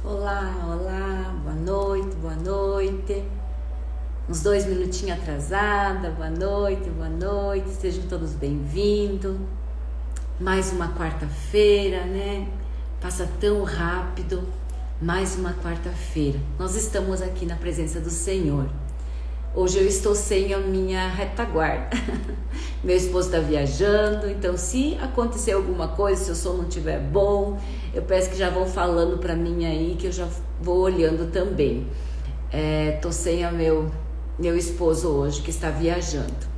Olá, olá, boa noite, boa noite. Uns 2 minutinhos atrasada, boa noite, sejam todos bem-vindos. Mais uma quarta-feira, né? Passa tão rápido, mais uma quarta-feira. Nós estamos aqui na presença do Senhor. Hoje eu estou sem a minha retaguarda. Meu esposo está viajando, então se acontecer alguma coisa, se o som não estiver bom, eu peço que já vão falando para mim aí, que eu já vou olhando também. Tô sem o meu esposo hoje, que está viajando.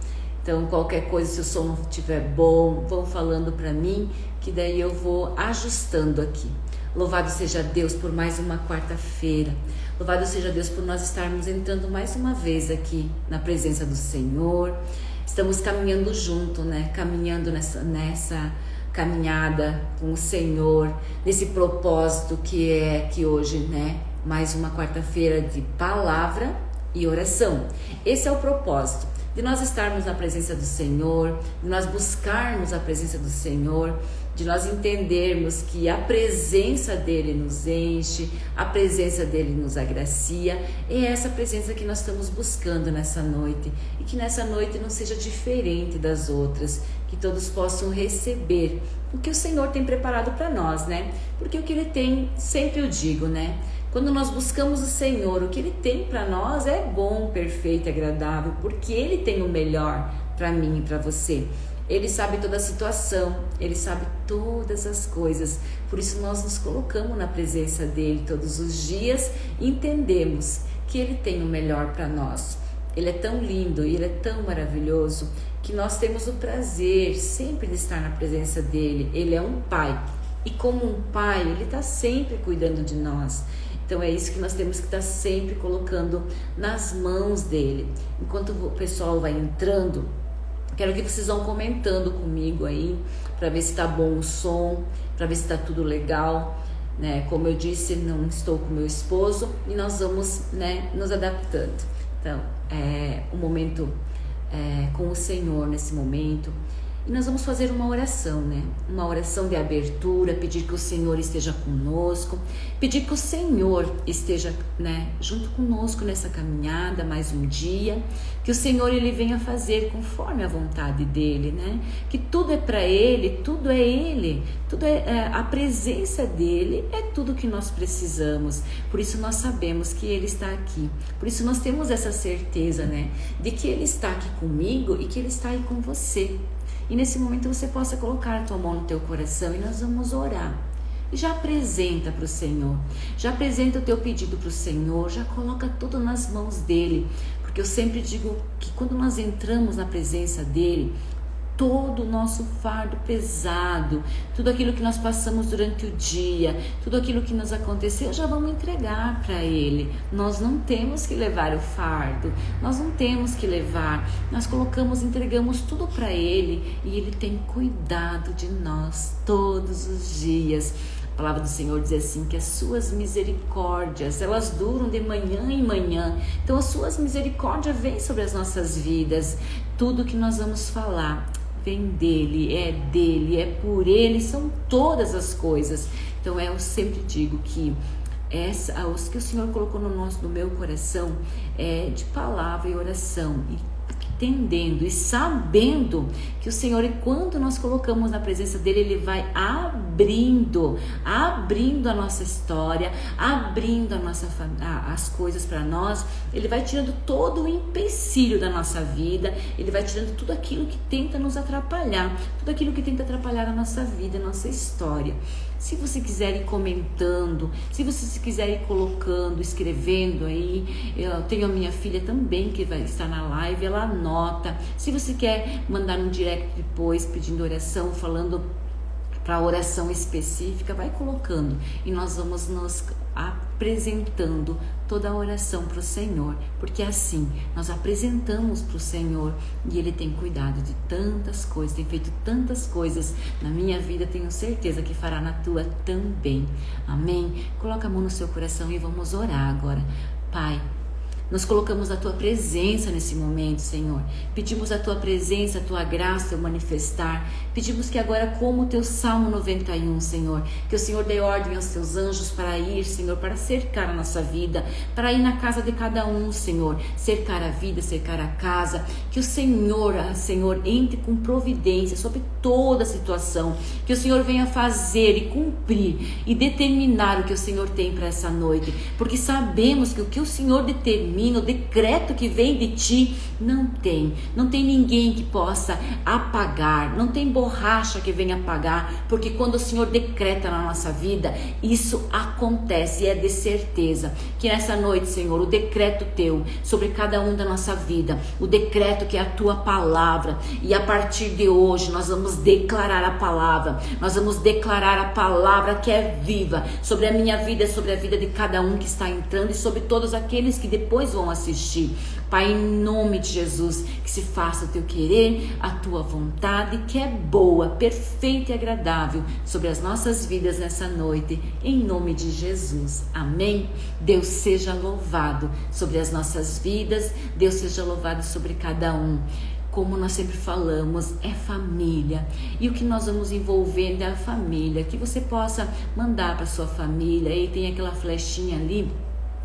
Então qualquer coisa, se o som não estiver bom, vão falando para mim, que daí eu vou ajustando aqui. Louvado seja Deus por mais uma quarta-feira. Louvado seja Deus por nós estarmos entrando mais uma vez aqui na presença do Senhor. Estamos caminhando junto, né? Caminhando nessa caminhada com o Senhor, nesse propósito que é que hoje, né? Mais uma quarta-feira de palavra e oração. Esse é o propósito, de nós estarmos na presença do Senhor, de nós buscarmos a presença do Senhor, de nós entendermos que a presença dele nos enche, a presença dele nos agracia. É essa presença que nós estamos buscando nessa noite, e que nessa noite não seja diferente das outras, que todos possam receber o que o Senhor tem preparado para nós, né? Porque o que ele tem, sempre eu digo, né? Quando nós buscamos o Senhor, o que ele tem para nós é bom, perfeito, agradável, porque ele tem o melhor para mim e para você. Ele sabe toda a situação, ele sabe todas as coisas. Por isso nós nos colocamos na presença dele todos os dias e entendemos que ele tem o melhor para nós. Ele é tão lindo e ele é tão maravilhoso que nós temos o prazer sempre de estar na presença dele. Ele é um pai, e como um pai, ele está sempre cuidando de nós. Então é isso que nós temos que estar sempre colocando nas mãos dele. Enquanto o pessoal vai entrando, quero que vocês vão comentando comigo aí, para ver se está bom o som, para ver se está tudo legal, né? Como eu disse, não estou com meu esposo e nós vamos, né, nos adaptando. Então, um momento com o Senhor nesse momento. E nós vamos fazer uma oração, né? Uma oração de abertura, pedir que o Senhor esteja conosco, pedir que o Senhor esteja, né, junto conosco nessa caminhada, mais um dia, que o Senhor ele venha fazer conforme a vontade dele, né? Que tudo é para ele, tudo é ele, tudo a presença dele é tudo que nós precisamos. Por isso nós sabemos que ele está aqui. Por isso nós temos essa certeza, né, de que ele está aqui comigo e que ele está aí com você. E nesse momento você possa colocar a tua mão no teu coração e nós vamos orar. E já apresenta para o Senhor, já apresenta o teu pedido para o Senhor, já coloca tudo nas mãos dele. Porque eu sempre digo que quando nós entramos na presença dele, todo o nosso fardo pesado, tudo aquilo que nós passamos durante o dia, tudo aquilo que nos aconteceu, já vamos entregar para ele. Nós não temos que levar o fardo, nós não temos que levar, nós colocamos, entregamos tudo para ele e ele tem cuidado de nós todos os dias. A palavra do Senhor diz assim, que as suas misericórdias, elas duram de manhã em manhã. Então as suas misericórdias vêm sobre as nossas vidas. Tudo que nós vamos falar vem dele, é por ele, são todas as coisas. Então eu sempre digo que os que o Senhor colocou no meu coração é de palavra e oração, e entendendo e sabendo que o Senhor, quando nós colocamos na presença dele, ele vai abrindo a nossa história, abrindo as coisas para nós. Ele vai tirando todo o empecilho da nossa vida, ele vai tirando tudo aquilo que tenta nos atrapalhar, tudo aquilo que tenta atrapalhar a nossa vida, a nossa história. Se você quiser ir comentando, se você quiser ir colocando, escrevendo aí, eu tenho a minha filha também que vai estar na live, ela anota. Se você quer mandar um direct depois pedindo oração, falando para oração específica, vai colocando e nós vamos nos apresentando toda a oração para o Senhor, porque assim nós apresentamos para o Senhor e ele tem cuidado de tantas coisas, tem feito tantas coisas na minha vida, tenho certeza que fará na tua também. Amém? Coloca a mão no seu coração e vamos orar agora. Pai, Nós colocamos a Tua presença nesse momento, Senhor. Pedimos a Tua presença, a Tua graça, Teu manifestar. Pedimos que agora, como o Teu Salmo 91, Senhor, que o Senhor dê ordem aos Teus anjos para ir, Senhor, para cercar a nossa vida, para ir na casa de cada um, Senhor, cercar a vida, cercar a casa. Que o Senhor, entre com providência sobre toda a situação. Que o Senhor venha fazer e cumprir e determinar o que o Senhor tem para essa noite. Porque sabemos que o que o Senhor determina, o decreto que vem de Ti, não tem ninguém que possa apagar, não tem borracha que venha apagar, porque quando o Senhor decreta na nossa vida, isso acontece, e é de certeza que nessa noite, Senhor, o decreto Teu sobre cada um da nossa vida, o decreto que é a Tua palavra, e a partir de hoje nós vamos declarar a palavra, nós vamos declarar a palavra que é viva sobre a minha vida, sobre a vida de cada um que está entrando e sobre todos aqueles que depois vão assistir. Pai, em nome de Jesus, que se faça o Teu querer, a Tua vontade, que é boa, perfeita e agradável sobre as nossas vidas nessa noite, em nome de Jesus. Amém? Deus seja louvado sobre as nossas vidas, Deus seja louvado sobre cada um. Como nós sempre falamos, é família, e o que nós vamos envolvendo é a família. Que você possa mandar para sua família, e tem aquela flechinha ali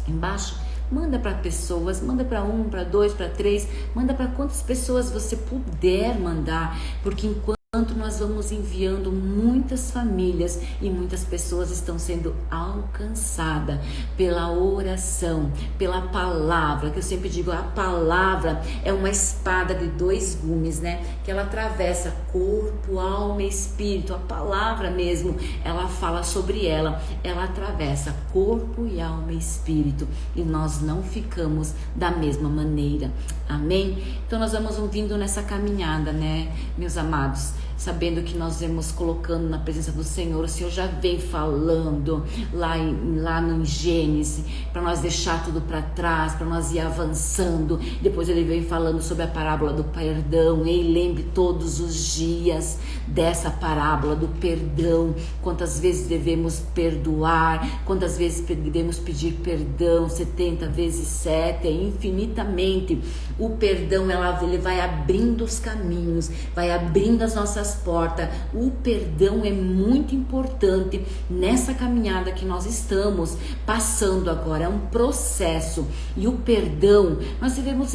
embaixo, manda para pessoas, manda para 1, para 2, para 3, manda para quantas pessoas você puder mandar, porque enquanto nós vamos enviando, muitas famílias e muitas pessoas estão sendo alcançadas pela oração, pela palavra, que eu sempre digo, a palavra é uma espada de 2 gumes, né? Que ela atravessa corpo, alma e espírito. A palavra mesmo, ela fala sobre ela atravessa corpo e alma e espírito, e nós não ficamos da mesma maneira. Amém? Então nós vamos vindo nessa caminhada, né, meus amados, sabendo que nós vamos colocando na presença do Senhor. O Senhor já vem falando lá no Gênesis, para nós deixar tudo para trás, para nós ir avançando. Depois Ele vem falando sobre a parábola do perdão. E lembre todos os dias dessa parábola do perdão. Quantas vezes devemos perdoar, quantas vezes devemos pedir perdão, 70 vezes 7, infinitamente. O perdão, ele vai abrindo os caminhos, vai abrindo as nossas portas. O perdão é muito importante nessa caminhada que nós estamos passando agora. É um processo, e o perdão nós devemos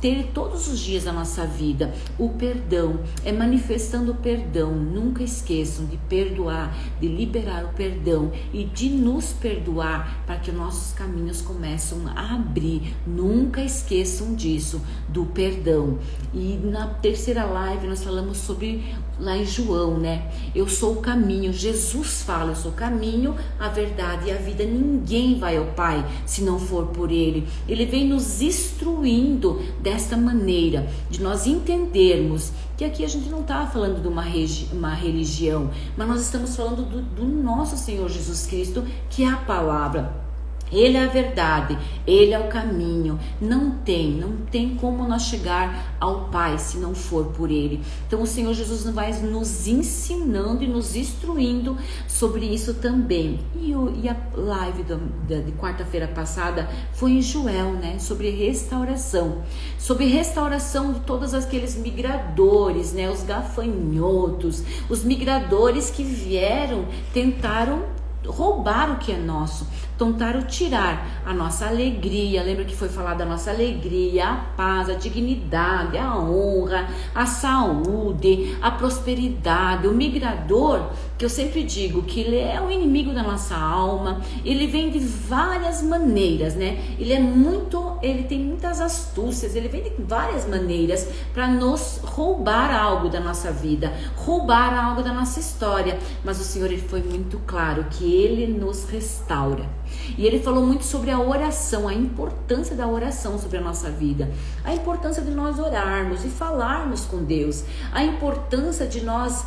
ter todos os dias da nossa vida. O perdão é manifestando o perdão. Nunca esqueçam de perdoar, de liberar o perdão e de nos perdoar, para que os nossos caminhos começam a abrir. Nunca esqueçam disso, do perdão. E na terceira live nós falamos sobre, lá em João, né? Eu sou o caminho. Jesus fala, eu sou o caminho, a verdade e a vida. Ninguém vai ao Pai se não for por Ele. Ele vem nos instruindo desta maneira, de nós entendermos que aqui a gente não está falando de uma religião, mas nós estamos falando do nosso Senhor Jesus Cristo, que é a palavra. Ele é a verdade, Ele é o caminho. Não tem como nós chegar ao Pai se não for por Ele. Então o Senhor Jesus vai nos ensinando e nos instruindo sobre isso também. E a live de quarta-feira passada foi em Joel, né? Sobre restauração. Sobre restauração de todos aqueles migradores, né? Os gafanhotos, os migradores que tentaram roubar o que é nosso, tentaram tirar a nossa alegria. Lembra que foi falado da nossa alegria, a paz, a dignidade, a honra, a saúde, a prosperidade. O migrador, que eu sempre digo que ele é o inimigo da nossa alma, ele vem de várias maneiras, né? Ele tem muitas astúcias, ele vem de várias maneiras para nos roubar algo da nossa vida, roubar algo da nossa história. Mas o Senhor, Ele foi muito claro que Ele nos restaura. E Ele falou muito sobre a oração, a importância da oração sobre a nossa vida, a importância de nós orarmos e falarmos com Deus, a importância de nós.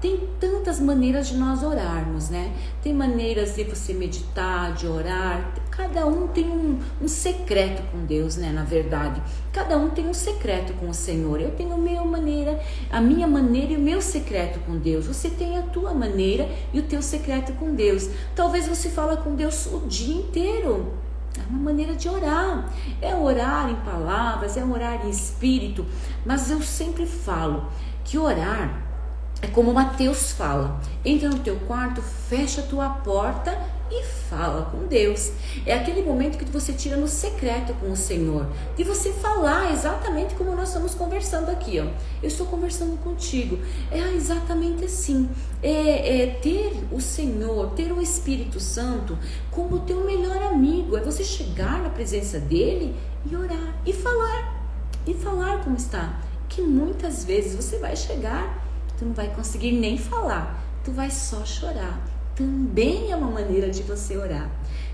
Tem tantas maneiras de nós orarmos, né? Tem maneiras de você meditar, de orar. Cada um tem um secreto com Deus, né? Na verdade, cada um tem um secreto com o Senhor. Eu tenho a minha maneira e o meu secreto com Deus. Você tem a tua maneira e o teu secreto com Deus. Talvez você fale com Deus o dia inteiro. É uma maneira de orar. É orar em palavras, é orar em espírito. Mas eu sempre falo que orar é como Mateus fala: entra no teu quarto, fecha a tua porta e fala com Deus. É aquele momento que você tira no secreto com o Senhor, de você falar exatamente como nós estamos conversando aqui, ó. Eu estou conversando contigo. É exatamente assim. Ter o Senhor, ter o Espírito Santo como o teu melhor amigo. É você chegar na presença dele e orar e falar como está. Que muitas vezes você vai chegar, tu não vai conseguir nem falar, tu vai só chorar. Também é uma maneira de você orar.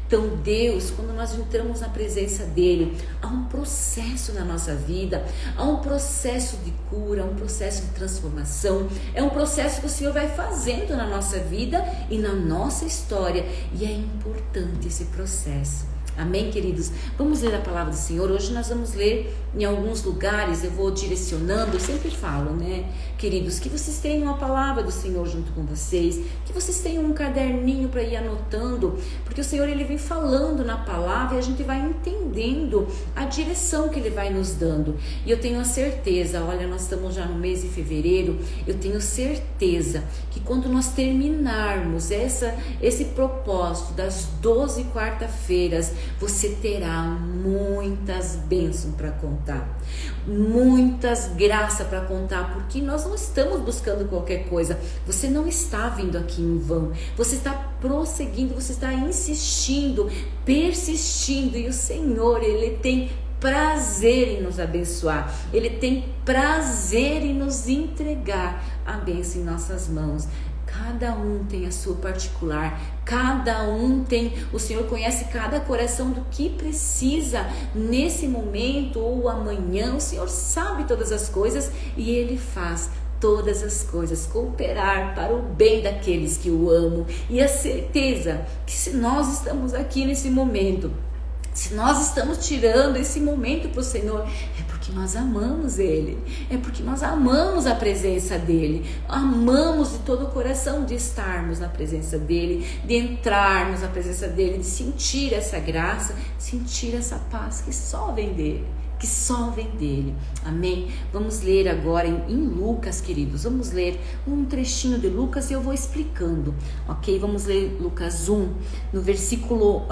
Então Deus, quando nós entramos na presença dele, há um processo na nossa vida, há um processo de cura, há um processo de transformação, é um processo que o Senhor vai fazendo na nossa vida e na nossa história, e é importante esse processo. Amém, queridos? Vamos ler a palavra do Senhor. Hoje nós vamos ler em alguns lugares, eu vou direcionando, eu sempre falo, né, queridos, que vocês tenham a palavra do Senhor junto com vocês, que vocês tenham um caderninho para ir anotando, porque o Senhor, ele vem falando na palavra e a gente vai entendendo a direção que ele vai nos dando. E eu tenho a certeza, olha, nós estamos já no mês de fevereiro, eu tenho certeza que quando nós terminarmos esse propósito das 12 quarta-feiras, você terá muitas bênçãos para contar, muitas graças para contar, porque nós não estamos buscando qualquer coisa. Você não está vindo aqui em vão, você está prosseguindo, você está insistindo, persistindo, e o Senhor, ele tem prazer em nos abençoar, ele tem prazer em nos entregar a bênção em nossas mãos. Cada um tem a sua particular, cada um tem, o Senhor conhece cada coração do que precisa nesse momento ou amanhã. O Senhor sabe todas as coisas e ele faz todas as coisas cooperar para o bem daqueles que o amam. E a certeza que se nós estamos aqui nesse momento, se nós estamos tirando esse momento para o Senhor, é porque nós amamos Ele, é porque nós amamos a presença dEle, amamos de todo o coração de estarmos na presença dEle, de entrarmos na presença dEle, de sentir essa graça, sentir essa paz que só vem dEle. Que só vem dele. Amém? Vamos ler agora em Lucas, queridos. Vamos ler um trechinho de Lucas e eu vou explicando, ok? Vamos ler Lucas 1, no versículo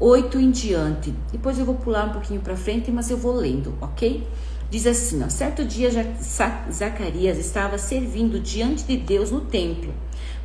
8 em diante. Depois eu vou pular um pouquinho para frente, mas eu vou lendo, ok? Diz assim, ó: certo dia Zacarias estava servindo diante de Deus no templo,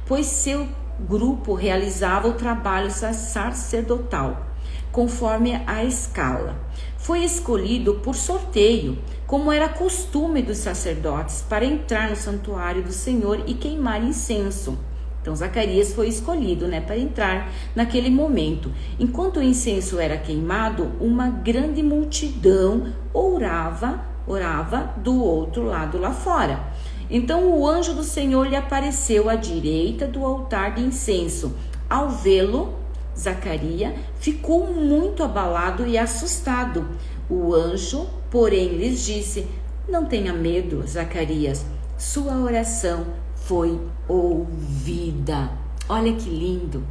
pois seu grupo realizava o trabalho sacerdotal, conforme a escala. Foi escolhido por sorteio, como era costume dos sacerdotes, para entrar no santuário do Senhor e queimar incenso. Então Zacarias foi escolhido, para entrar naquele momento. Enquanto o incenso era queimado, uma grande multidão orava do outro lado lá fora. Então o anjo do Senhor lhe apareceu à direita do altar de incenso. Ao vê-lo, Zacarias ficou muito abalado e assustado. O anjo, porém, lhes disse: não tenha medo, Zacarias, sua oração foi ouvida. Olha que lindo.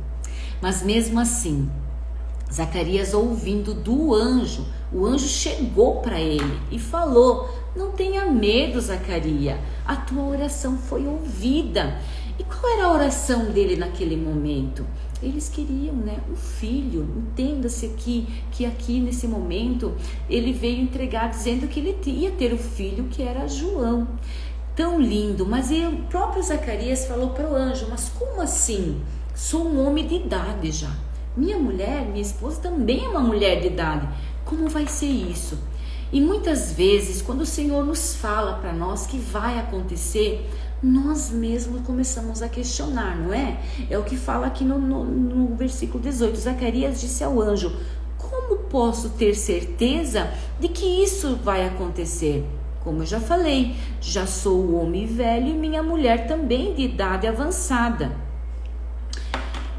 Mas mesmo assim, Zacarias, ouvindo do anjo, o anjo chegou para ele e falou: não tenha medo, Zacarias, a tua oração foi ouvida. E qual era a oração dele naquele momento? Eles queriam, um filho. Entenda-se que aqui nesse momento ele veio entregar dizendo que ele ia ter o filho, que era João. Tão lindo. Mas o próprio Zacarias falou para o anjo: mas como assim? Sou um homem de idade já. Minha esposa também é uma mulher de idade. Como vai ser isso? E muitas vezes, quando o Senhor nos fala para nós que vai acontecer, nós mesmos começamos a questionar, não é? É o que fala aqui no versículo 18. Zacarias disse ao anjo: como posso ter certeza de que isso vai acontecer? Como eu já falei, já sou homem velho e minha mulher também de idade avançada.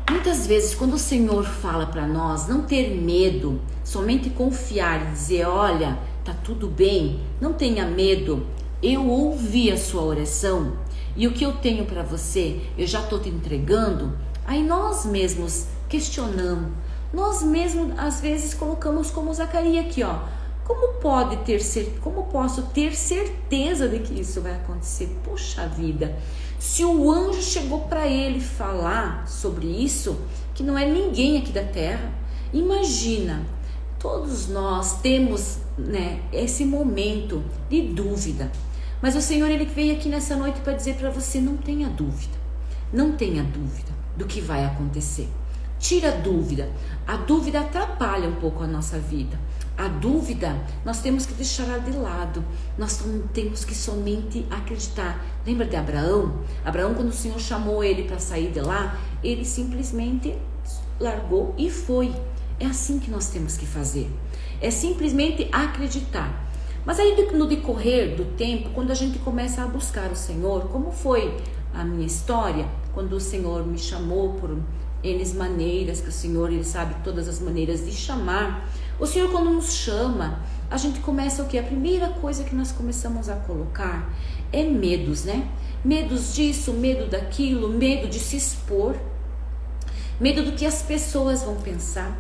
Muitas vezes, quando o Senhor fala para nós não ter medo, somente confiar e dizer: olha, tá tudo bem, não tenha medo, eu ouvi a sua oração e o que eu tenho para você, eu já estou te entregando. Aí nós mesmos questionamos: Nós mesmos, às vezes, colocamos como Zacarias aqui, ó. Como posso ter certeza de que isso vai acontecer? Poxa vida, se o anjo chegou para ele falar sobre isso, que não é ninguém aqui da terra, imagina, todos nós temos, né, esse momento de dúvida, mas o Senhor, ele veio aqui nessa noite para dizer para você, não tenha dúvida do que vai acontecer. Tira a dúvida atrapalha um pouco a nossa vida. A dúvida, nós temos que deixar ela de lado, nós temos que somente acreditar. Lembra de Abraão? Abraão, quando o Senhor chamou ele para sair de lá, ele simplesmente largou e foi. É assim que nós temos que fazer, é simplesmente acreditar. Mas aí no decorrer do tempo, quando a gente começa a buscar o Senhor, como foi a minha história, quando o Senhor me chamou por N maneiras, que o Senhor, ele sabe todas as maneiras de chamar. O Senhor, quando nos chama, a gente começa o quê? A primeira coisa que nós começamos a colocar é medos, né? Medos disso, medo daquilo, medo de se expor, medo do que as pessoas vão pensar,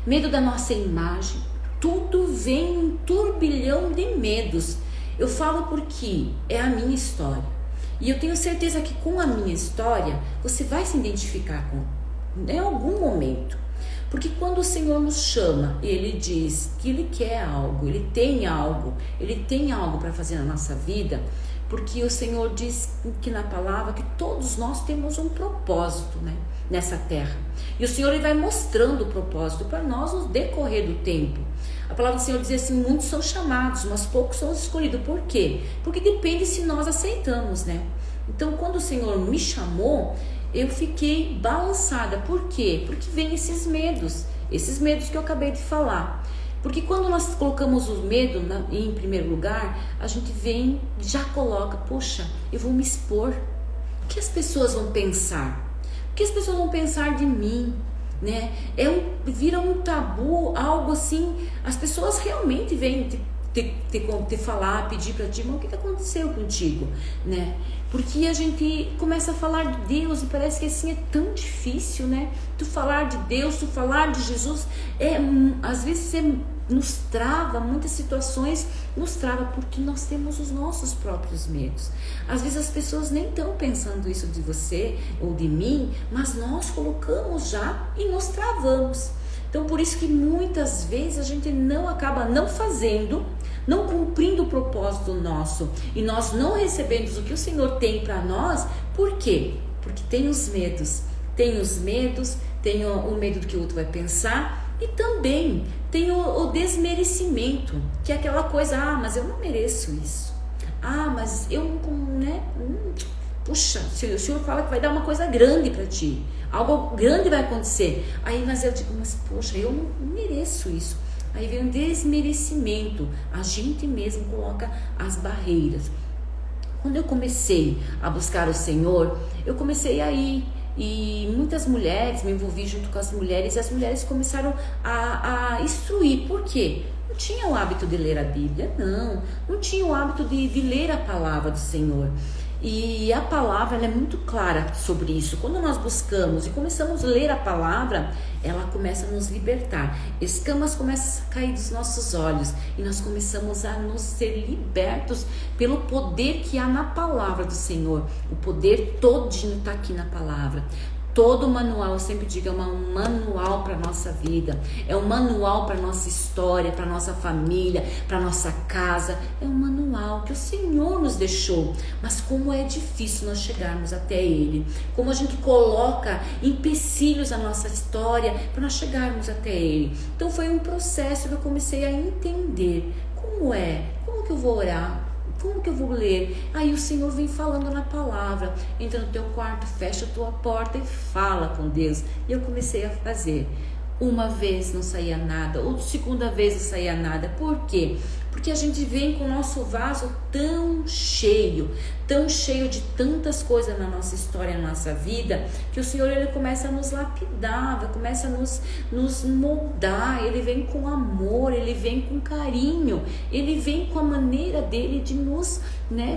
medo da nossa imagem. Tudo vem um turbilhão de medos. Eu falo porque é a minha história. E eu tenho certeza que com a minha história, você vai se identificar em algum momento. Porque quando o Senhor nos chama, Ele diz que Ele quer algo, Ele tem algo para fazer na nossa vida, porque o Senhor diz que na palavra que todos nós temos um propósito, né, nessa terra. E o Senhor, ele vai mostrando o propósito para nós no decorrer do tempo. A palavra do Senhor diz assim, muitos são chamados, mas poucos são escolhidos. Por quê? Porque depende se nós aceitamos, né? Então, quando o Senhor me chamou, eu fiquei balançada. Por quê? Porque vem esses medos que eu acabei de falar. Porque quando nós colocamos o medo em primeiro lugar, a gente vem, já coloca, poxa, eu vou me expor. O que as pessoas vão pensar? O que as pessoas vão pensar de mim? Né? Vira um tabu, algo assim. As pessoas realmente vêm te falar, pedir para ti, mas o que aconteceu contigo, né? Porque a gente começa a falar de Deus e parece que assim é tão difícil, né? Tu falar de Deus, tu falar de Jesus, às vezes nos trava, muitas situações nos trava, porque nós temos os nossos próprios medos. Às vezes as pessoas nem estão pensando isso de você ou de mim, mas nós colocamos já e nos travamos. Então por isso que muitas vezes a gente acaba não fazendo, não cumprindo o propósito nosso, e nós não recebemos o que o Senhor tem para nós. Por quê? Porque tem os medos, tem o medo do que o outro vai pensar, e também tem o desmerecimento, que é aquela coisa, mas eu não mereço isso, mas eu não, né? Puxa, se o Senhor fala que vai dar uma coisa grande para ti, algo grande vai acontecer, mas eu digo, mas poxa, eu não mereço isso. Aí vem um desmerecimento, a gente mesmo coloca as barreiras. Quando eu comecei a buscar o Senhor, eu comecei a ir, e muitas mulheres, me envolvi junto com as mulheres, e as mulheres começaram a instruir. Por quê? Não tinha o hábito de ler a Bíblia, não tinha o hábito de ler a palavra do Senhor. E a palavra, ela é muito clara sobre isso. Quando nós buscamos e começamos a ler a palavra, ela começa a nos libertar. Escamas começam a cair dos nossos olhos e nós começamos a nos ser libertos pelo poder que há na palavra do Senhor. O poder todinho está aqui na palavra. Todo manual, eu sempre digo, é um manual para a nossa vida, é um manual para a nossa história, para a nossa família, para a nossa casa. É um manual que o Senhor nos deixou, mas como é difícil nós chegarmos até Ele, como a gente coloca empecilhos na nossa história para nós chegarmos até Ele. Então foi um processo que eu comecei a entender como que eu vou orar, como que eu vou ler? Aí o Senhor vem falando na palavra. Entra no teu quarto, fecha a tua porta e fala com Deus. E eu comecei a fazer. Uma vez não saía nada, ou segunda vez não saía nada. Por quê? Porque a gente vem com o nosso vaso tão cheio, tão cheio de tantas coisas na nossa história, na nossa vida, que o Senhor ele começa a nos lapidar, começa a nos moldar. Ele vem com amor, ele vem com carinho, ele vem com a maneira dele de nos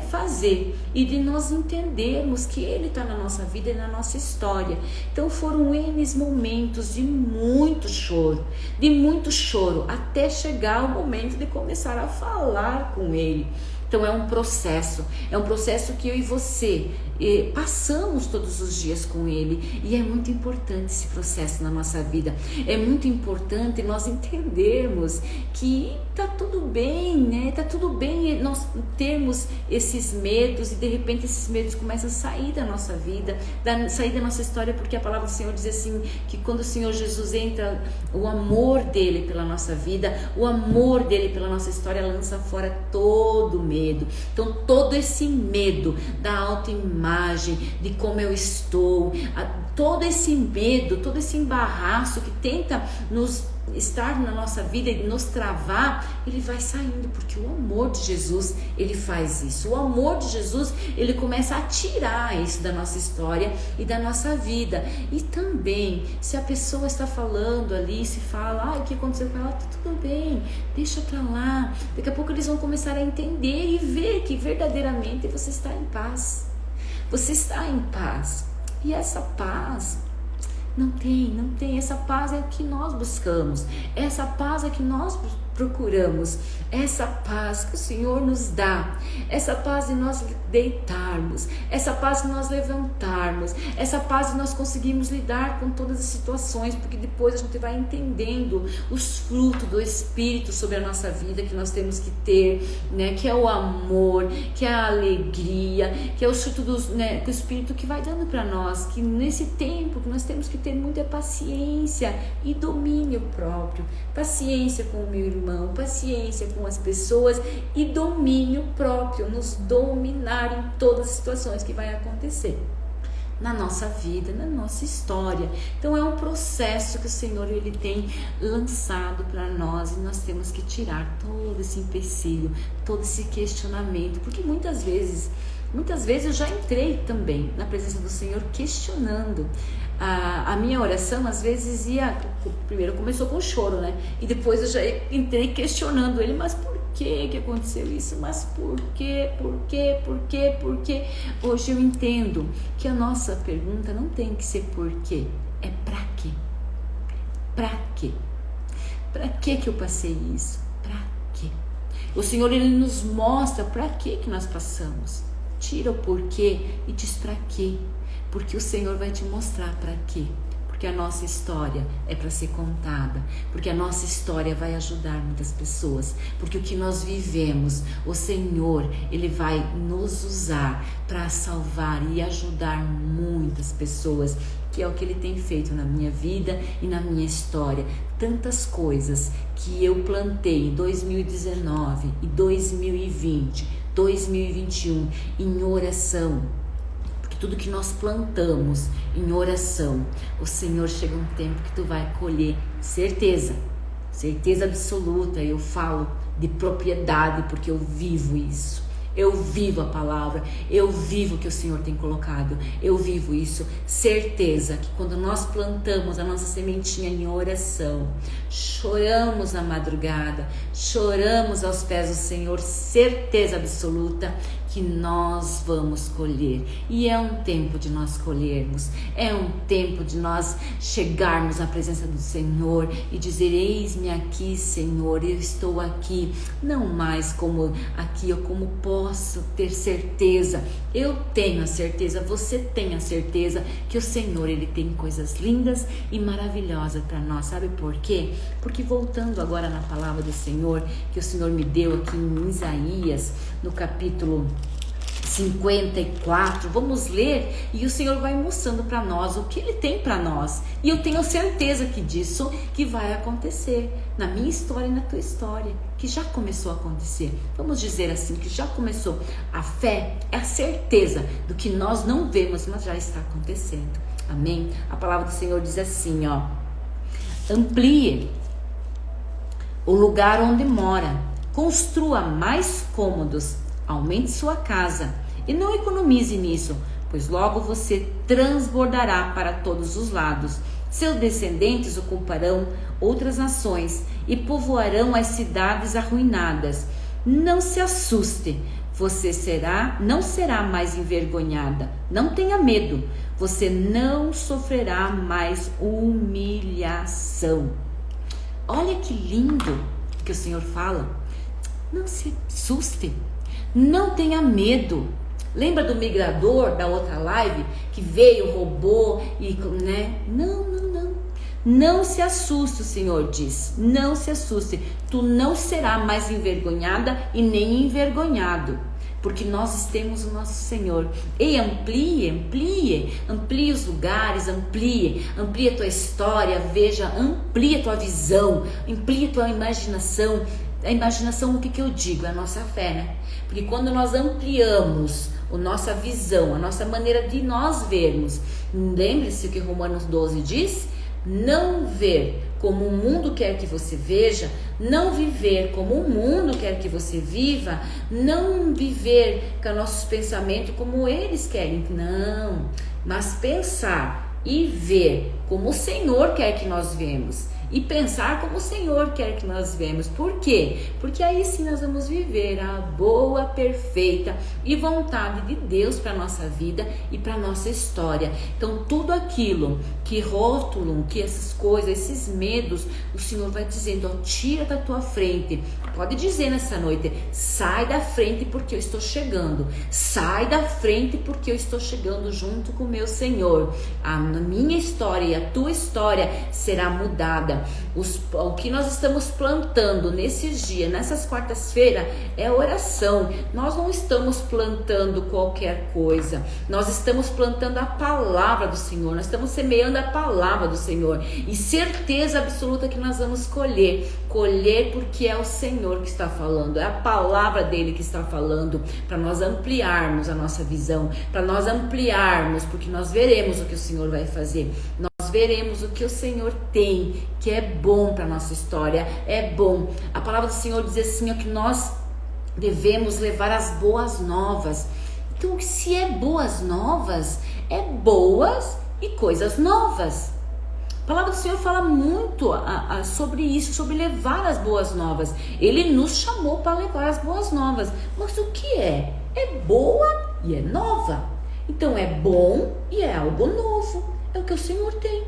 fazer e de nós entendermos que ele está na nossa vida e na nossa história. Então foram N momentos de muito choro, até chegar o momento de começar a falar com ele. Então é um processo que eu e você passamos todos os dias com ele, e é muito importante esse processo na nossa vida. É muito importante nós entendermos que tá tudo bem, tá tudo bem nós termos esses medos, e de repente esses medos começam a sair da nossa vida, sair da nossa história, porque a palavra do Senhor diz assim, que quando o Senhor Jesus entra, o amor dele pela nossa vida, o amor dele pela nossa história lança fora todo medo. Então todo esse medo da autoimagem, de como eu estou, todo esse medo, todo esse embaraço que tenta nos estar na nossa vida e nos travar, ele vai saindo, porque o amor de Jesus, ele faz isso. O amor de Jesus, ele começa a tirar isso da nossa história e da nossa vida. E também, se a pessoa está falando ali, se fala, o que aconteceu com ela, tá tudo bem, deixa pra lá. Daqui a pouco eles vão começar a entender e ver que verdadeiramente você está em paz. Você está em paz. E essa paz não tem. Essa paz é o que nós buscamos. Essa paz é que nós procuramos. Essa paz que o Senhor nos dá. Essa paz de nós deitarmos. Essa paz de nós levantarmos. Essa paz de nós conseguirmos lidar com todas as situações. Porque depois a gente vai entendendo os frutos do Espírito sobre a nossa vida que nós temos que ter, que é o amor, que é a alegria, que é o fruto que o Espírito que vai dando para nós. Que nesse tempo que nós temos que ter muita paciência e domínio próprio. Paciência com o meu irmão, paciência com as pessoas e domínio próprio, nos dominar em todas as situações que vai acontecer na nossa vida, na nossa história. Então é um processo que o Senhor ele tem lançado para nós, e nós temos que tirar todo esse empecilho, todo esse questionamento, porque muitas vezes eu já entrei também na presença do Senhor questionando. A minha oração às vezes primeiro começou com choro, e depois eu já entrei questionando ele, mas por que aconteceu isso? Mas por quê? Hoje eu entendo que a nossa pergunta não tem que ser por quê, é pra quê? Pra quê? Pra que eu passei isso? Pra quê? O Senhor ele nos mostra pra que nós passamos. Tira o porquê e diz pra quê. Porque o Senhor vai te mostrar para quê. Porque a nossa história é para ser contada. Porque a nossa história vai ajudar muitas pessoas. Porque o que nós vivemos, o Senhor, ele vai nos usar para salvar e ajudar muitas pessoas. Que é o que ele tem feito na minha vida e na minha história. Tantas coisas que eu plantei em 2019 e 2020, 2021 em oração. Tudo que nós plantamos em oração, o Senhor chega um tempo que tu vai colher certeza absoluta. Eu falo de propriedade porque eu vivo isso. Eu vivo a palavra, eu vivo o que o Senhor tem colocado, eu vivo isso. Certeza que quando nós plantamos a nossa sementinha em oração, choramos na madrugada, choramos aos pés do Senhor, certeza absoluta que nós vamos colher. E é um tempo de nós colhermos, é um tempo de nós chegarmos na presença do Senhor e dizer: eis-me aqui, Senhor, eu estou aqui, não mais como aqui, eu como posso ter certeza. Eu tenho a certeza, você tem a certeza que o Senhor, ele tem coisas lindas e maravilhosas para nós. Sabe por quê? Porque voltando agora na palavra do Senhor, que o Senhor me deu aqui em Isaías, no capítulo 54, vamos ler, e o Senhor vai mostrando para nós o que ele tem para nós, e eu tenho certeza que disso que vai acontecer na minha história e na tua história, que já começou a acontecer. Vamos dizer assim, que já começou. A fé é a certeza do que nós não vemos, mas já está acontecendo. Amém? A palavra do Senhor diz assim, amplie o lugar onde mora, construa mais cômodos, aumente sua casa e não economize nisso, pois logo você transbordará para todos os lados. Seus descendentes ocuparão outras nações e povoarão as cidades arruinadas. Não se assuste, você não será mais envergonhada. Não tenha medo, você não sofrerá mais humilhação. Olha que lindo que o Senhor fala. Não se assuste, não tenha medo. Lembra do migrador da outra live que veio, roubou e, né? Não se assuste, o Senhor diz. Não se assuste. Tu não serás mais envergonhada e nem envergonhado, porque nós temos o nosso Senhor. E amplie os lugares, amplie a tua história, veja, amplie a tua visão, amplie a tua imaginação. A imaginação, o que eu digo? É a nossa fé, né? Porque quando nós ampliamos a nossa visão, a nossa maneira de nós vermos, lembre-se o que Romanos 12 diz: não ver como o mundo quer que você veja, não viver como o mundo quer que você viva, não viver com nossos pensamentos como eles querem, não, mas pensar e ver como o Senhor quer que nós vemos. E pensar como o Senhor quer que nós vemos. Por quê? Porque aí sim nós vamos viver a boa, perfeita e vontade de Deus para a nossa vida e para a nossa história. Então tudo aquilo que rótulam, que essas coisas, esses medos, o Senhor vai dizendo, ó, tira da tua frente. Pode dizer nessa noite, sai da frente porque eu estou chegando. Sai da frente porque eu estou chegando junto com o meu Senhor. A minha história e a tua história será mudada. O que nós estamos plantando nesses dias, nessas quartas-feiras, é oração. Nós não estamos plantando qualquer coisa. Nós estamos plantando a palavra do Senhor. Nós estamos semeando a palavra do Senhor. E certeza absoluta que nós vamos colher. Colher porque é o Senhor que está falando. É a palavra dele que está falando. Para nós ampliarmos a nossa visão. Para nós ampliarmos, porque nós veremos o que o Senhor vai fazer. Nós veremos o que o Senhor tem, que é bom para a nossa história, é bom. A palavra do Senhor diz assim, ó, que nós devemos levar as boas novas. Então, se é boas novas, é boas e coisas novas. A palavra do Senhor fala muito sobre isso, sobre levar as boas novas. Ele nos chamou para levar as boas novas. Mas o que é? É boa e é nova. Então, é bom e é algo novo. É o que o Senhor tem.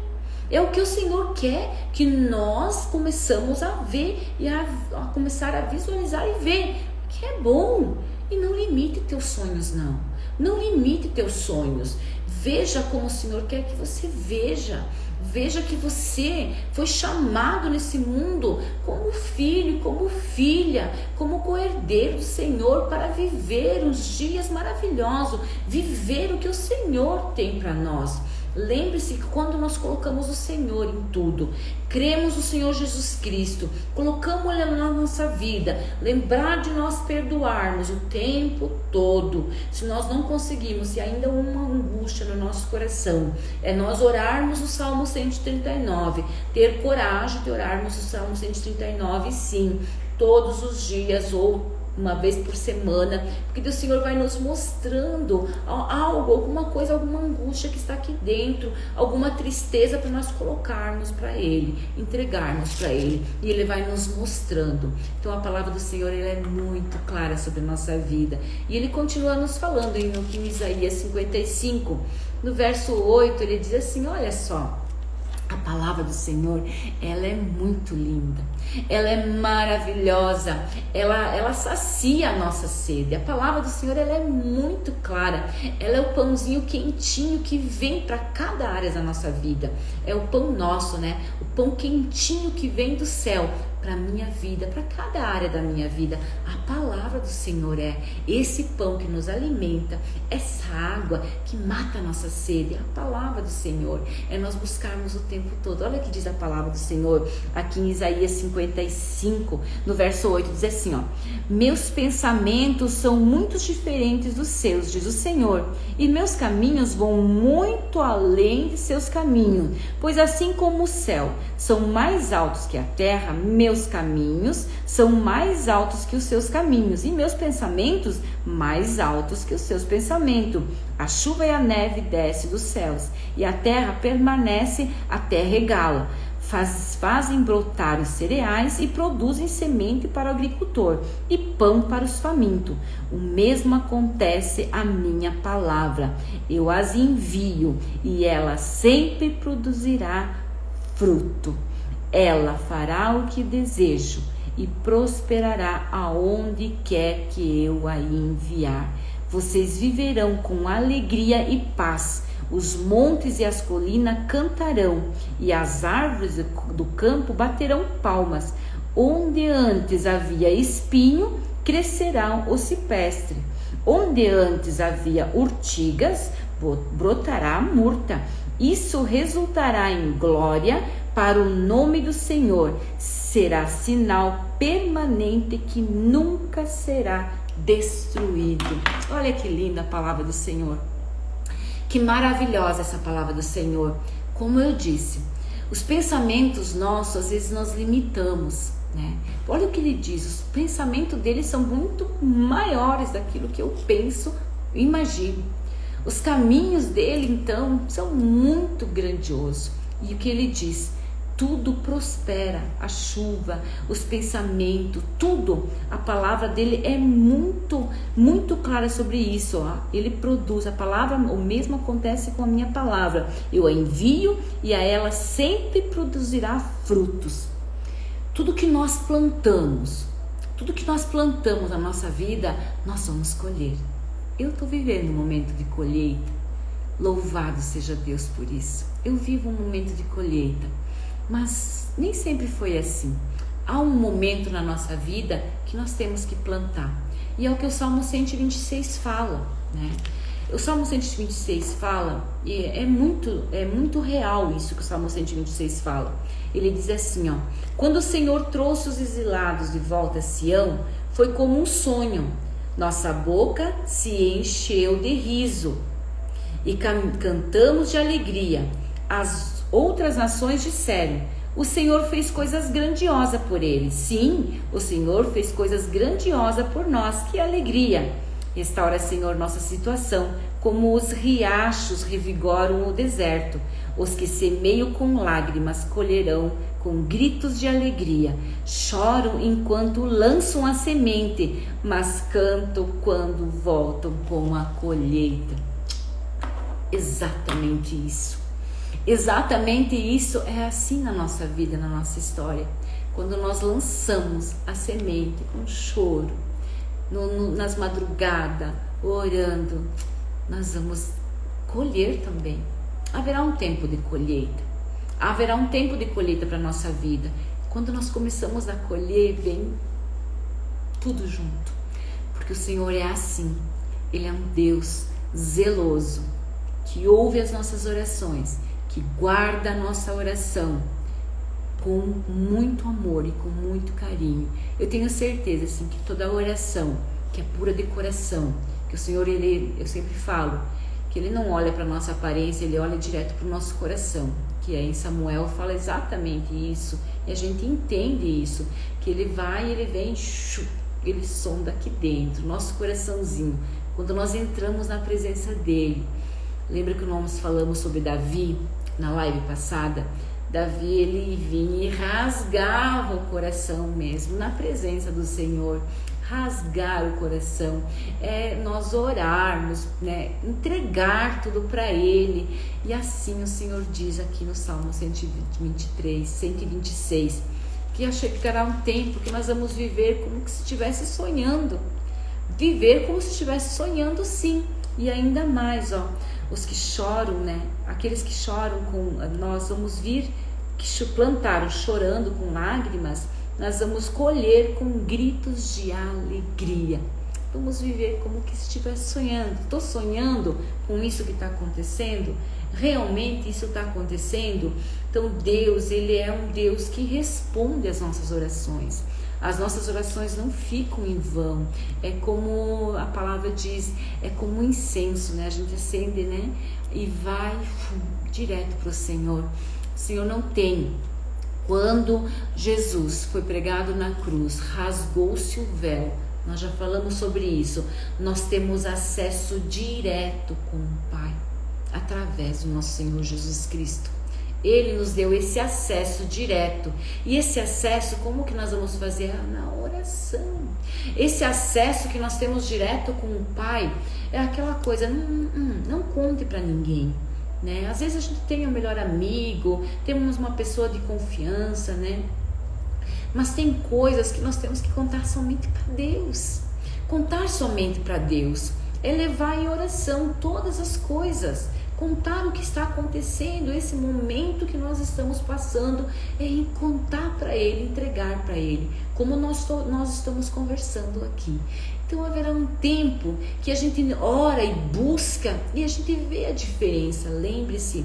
É o que o Senhor quer que nós começamos a ver e a começar a visualizar e ver que é bom. E não limite teus sonhos, não. Não limite teus sonhos. Veja como o Senhor quer que você veja. Veja que você foi chamado nesse mundo como filho, como filha, como co-herdeiro do Senhor para viver os dias maravilhosos, viver o que o Senhor tem para nós. Lembre-se que quando nós colocamos o Senhor em tudo, cremos no Senhor Jesus Cristo, colocamos Ele na nossa vida, lembrar de nós perdoarmos o tempo todo. Se nós não conseguimos, se ainda há uma angústia no nosso coração, é nós orarmos o Salmo 139, ter coragem de orarmos o Salmo 139, sim, todos os dias ou uma vez por semana, porque o Senhor vai nos mostrando algo, alguma coisa, alguma angústia que está aqui dentro, alguma tristeza para nós colocarmos para Ele, entregarmos para Ele, e Ele vai nos mostrando. Então a palavra do Senhor, ela é muito clara sobre a nossa vida, e Ele continua nos falando em Isaías 55, no verso 8, Ele diz assim, olha só, a palavra do Senhor, ela é muito linda, ela é maravilhosa, ela sacia a nossa sede. A palavra do Senhor, ela é muito clara, ela é o pãozinho quentinho que vem para cada área da nossa vida. É o pão nosso, né? O pão quentinho que vem do céu para a minha vida, para cada área da minha vida. A palavra do Senhor é esse pão que nos alimenta, essa água que mata a nossa sede. A palavra do Senhor é nós buscarmos o tempo todo. Olha o que diz a palavra do Senhor aqui em Isaías 55, no verso 8, diz assim, ó: meus pensamentos são muito diferentes dos seus, diz o Senhor, e meus caminhos vão muito além de seus caminhos, pois assim como o céu são mais altos que a terra, meus meus caminhos são mais altos que os seus caminhos, e meus pensamentos mais altos que os seus pensamentos. A chuva e a neve descem dos céus, e a terra permanece até regá-la. Fazem brotar os cereais e produzem semente para o agricultor e pão para os famintos. O mesmo acontece à minha palavra. Eu as envio e ela sempre produzirá fruto. Ela fará o que desejo e prosperará aonde quer que eu a enviar. Vocês viverão com alegria e paz. Os montes e as colinas cantarão, e as árvores do campo baterão palmas. Onde antes havia espinho, crescerá o cipreste. Onde antes havia urtigas, brotará a murta. Isso resultará em glória para o nome do Senhor. Será sinal permanente que nunca será destruído. Olha que linda a palavra do Senhor. Que maravilhosa essa palavra do Senhor. Como eu disse, os pensamentos nossos, às vezes nós limitamos, né? Olha o que ele diz, os pensamentos dele são muito maiores daquilo que eu penso e imagino. Os caminhos dele, então, são muito grandiosos. E o que ele diz? Tudo prospera, a chuva, os pensamentos, tudo. A palavra dele é muito, muito clara sobre isso. Ó. Ele produz a palavra, o mesmo acontece com a minha palavra. Eu a envio e a ela sempre produzirá frutos. Tudo que nós plantamos na nossa vida, nós vamos colher. Eu estou vivendo um momento de colheita. Louvado seja Deus por isso. Eu vivo um momento de colheita. Mas nem sempre foi assim. Há um momento na nossa vida que nós temos que plantar. E é o que o Salmo 126 fala, né? O Salmo 126 fala, e é muito real isso que o Salmo 126 fala. Ele diz assim, ó: quando o Senhor trouxe os exilados de volta a Sião, foi como um sonho. Nossa boca se encheu de riso e cantamos de alegria. As outras nações disseram: o Senhor fez coisas grandiosas por eles. Sim, o Senhor fez coisas grandiosas por nós. Que alegria! Restaura, Senhor, nossa situação, como os riachos revigoram o deserto. Os que semeiam com lágrimas colherão com gritos de alegria. Choram enquanto lançam a semente, mas cantam quando voltam com a colheita. Exatamente isso. Exatamente isso é assim na nossa vida, na nossa história. Quando nós lançamos a semente com choro, nas madrugadas, orando, nós vamos colher também. Haverá um tempo de colheita. Haverá um tempo de colheita para a nossa vida. Quando nós começamos a colher, vem tudo junto. Porque o Senhor é assim. Ele é um Deus zeloso, que ouve as nossas orações, que guarda a nossa oração com muito amor e com muito carinho. Eu tenho certeza assim, que toda oração que é pura de coração, que o Senhor, eu sempre falo, que Ele não olha para a nossa aparência, Ele olha direto para o nosso coração, que é em Samuel fala exatamente isso, e a gente entende isso, que Ele vai, Ele vem, Ele sonda aqui dentro, nosso coraçãozinho, quando nós entramos na presença dEle. Lembra que nós falamos sobre Davi na live passada? Davi, ele vinha e rasgava o coração mesmo na presença do Senhor. Rasgar o coração é nós orarmos, né? Entregar tudo para Ele. E assim o Senhor diz aqui no Salmo 126, que chegará um tempo que nós vamos viver como se estivesse sonhando. Viver como se estivesse sonhando, sim. E ainda mais, ó, os que choram, né? Aqueles que choram nós vamos vir, que plantaram chorando com lágrimas, nós vamos colher com gritos de alegria. Vamos viver como que estivesse sonhando. Estou sonhando com isso que está acontecendo? Realmente isso está acontecendo? Então Deus, Ele é um Deus que responde às nossas orações. As nossas orações não ficam em vão. É como a palavra diz, é como um incenso, né? A gente acende, né? E vai direto para o Senhor. O Senhor não tem Quando Jesus foi pregado na cruz, rasgou-se o véu. Nós já falamos sobre isso. Nós temos acesso direto com o Pai, através do nosso Senhor Jesus Cristo. Ele nos deu esse acesso direto. E esse acesso, como que nós vamos fazer? Na oração. Esse acesso que nós temos direto com o Pai é aquela coisa, não conte para ninguém, né? Às vezes a gente tem um melhor amigo, temos uma pessoa de confiança, né? Mas tem coisas que nós temos que contar somente para Deus. Contar somente para Deus é levar em oração todas as coisas. Contar o que está acontecendo, esse momento que nós estamos passando, é em contar para Ele, entregar para Ele, como nós estamos conversando aqui. Então haverá um tempo que a gente ora e busca e a gente vê a diferença. Lembre-se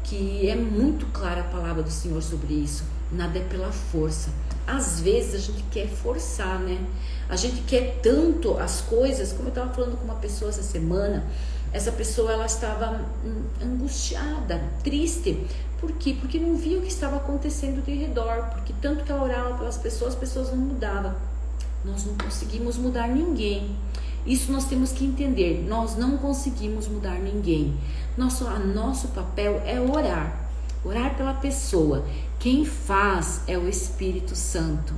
que é muito clara a palavra do Senhor sobre isso. Nada é pela força. Às vezes a gente quer forçar, né? A gente quer tanto as coisas, como eu estava falando com uma pessoa essa semana. Essa pessoa, ela estava angustiada, triste. Por quê? Porque não via o que estava acontecendo de redor. Porque tanto que ela orava pelas pessoas, as pessoas não mudavam. Nós não conseguimos mudar ninguém. Isso nós temos que entender. Nós não conseguimos mudar ninguém. Nosso papel é orar. Orar pela pessoa. Quem faz é o Espírito Santo.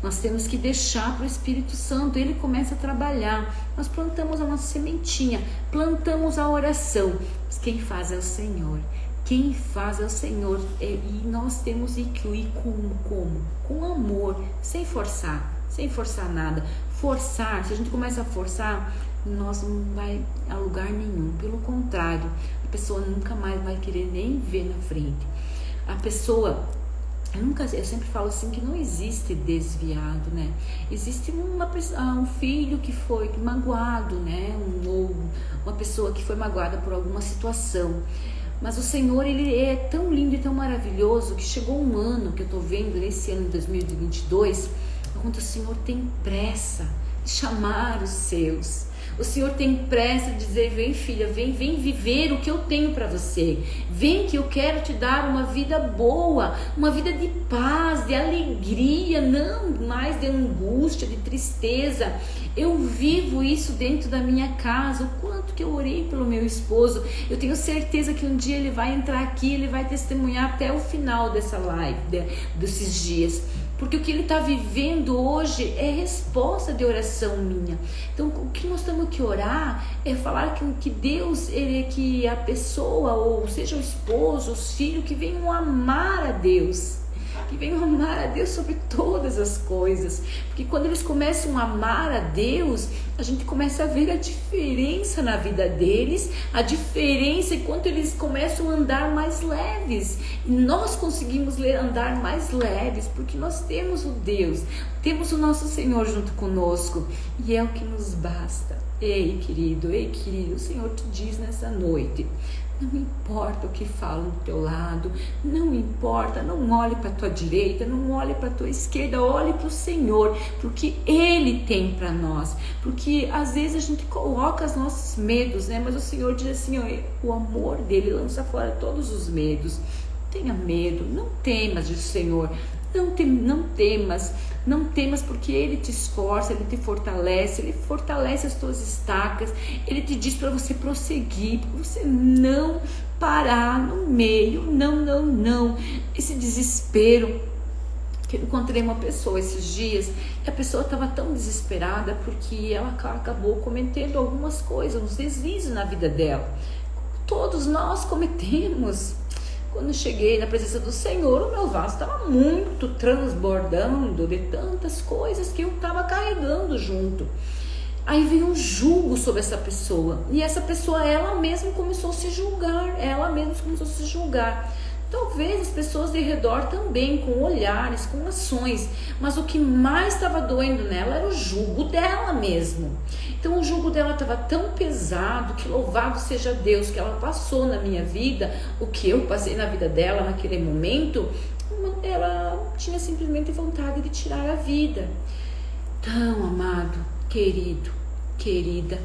Nós temos que deixar para o Espírito Santo. Ele começa a trabalhar. Nós plantamos a nossa sementinha, plantamos a oração. Mas quem faz é o Senhor. Quem faz é o Senhor. E nós temos que ir como? Com amor, sem forçar nada. Forçar, se a gente começa a forçar, nós não vai a lugar nenhum. Pelo contrário, a pessoa nunca mais vai querer nem ver na frente. A pessoa, eu sempre falo assim que não existe desviado, né? Existe um filho que foi magoado, né? Ou uma pessoa que foi magoada por alguma situação. Mas o Senhor, Ele é tão lindo e tão maravilhoso que chegou um ano que eu tô vendo, nesse ano de 2022, onde o Senhor tem pressa de chamar os seus. O Senhor tem pressa de dizer, vem filha, vem viver o que eu tenho para você. Vem que eu quero te dar uma vida boa, uma vida de paz, de alegria, não mais de angústia, de tristeza. Eu vivo isso dentro da minha casa, o quanto que eu orei pelo meu esposo. Eu tenho certeza que um dia ele vai entrar aqui, ele vai testemunhar até o final dessa live, desses dias. Porque o que ele está vivendo hoje é resposta de oração minha. Então, o que nós temos que orar é falar que Deus, que a pessoa, ou seja o esposo, os filhos, que venham amar a Deus. Que venham amar a Deus sobre todas as coisas. Porque quando eles começam a amar a Deus, a gente começa a ver a diferença na vida deles, a diferença enquanto eles começam a andar mais leves. E nós conseguimos andar mais leves, porque nós temos o Deus, temos o nosso Senhor junto conosco, e é o que nos basta. Ei, querido, o Senhor te diz nessa noite, não importa o que falam do teu lado, não importa, não olhe para a tua direita, não olhe para a tua esquerda, olhe para o Senhor, porque Ele tem para nós. Porque às vezes a gente coloca os nossos medos, né? Mas o Senhor diz assim, ó, o amor dele lança fora todos os medos. Tenha medo, não temas, diz o Senhor, não temas, porque Ele te esforça, Ele te fortalece, Ele fortalece as tuas estacas, Ele te diz para você prosseguir, para você não parar no meio, não, esse desespero. Que eu encontrei uma pessoa esses dias, e a pessoa estava tão desesperada porque ela acabou cometendo algumas coisas, uns deslizes na vida dela. Todos nós cometemos. Quando cheguei na presença do Senhor, o meu vaso estava muito transbordando de tantas coisas que eu estava carregando junto. Aí veio um julgo sobre essa pessoa. E essa pessoa, ela mesma começou a se julgar. Talvez as pessoas de redor também, com olhares, com ações. Mas o que mais estava doendo nela era o julgo dela mesmo. Então o julgo dela estava tão pesado que louvado seja Deus que ela passou na minha vida, o que eu passei na vida dela naquele momento, ela tinha simplesmente vontade de tirar a vida. Então, amado, querido, querida,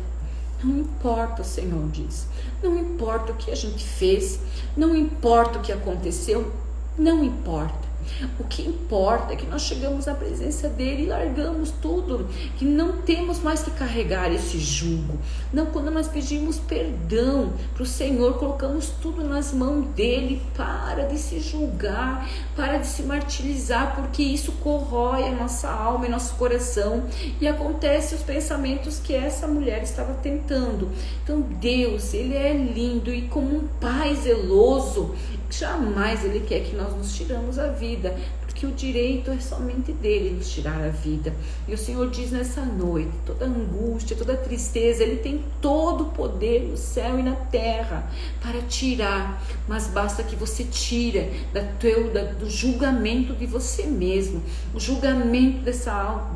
não importa, o Senhor diz, não importa o que a gente fez, não importa o que aconteceu, não importa. O que importa é que nós chegamos à presença dele e largamos tudo, que não temos mais que carregar esse jugo. Não, quando nós pedimos perdão para o Senhor, colocamos tudo nas mãos dele. Para de se julgar, para de se martirizar, porque isso corrói a nossa alma e nosso coração, e acontece os pensamentos que essa mulher estava tentando. Então Deus, ele é lindo, e como um pai zeloso, jamais ele quer que nós nos tiramos a vida, porque o direito é somente dele nos tirar a vida. E o Senhor diz nessa noite, toda angústia, toda tristeza, ele tem todo o poder no céu e na terra para tirar, mas basta que você tira do julgamento de você mesmo, o julgamento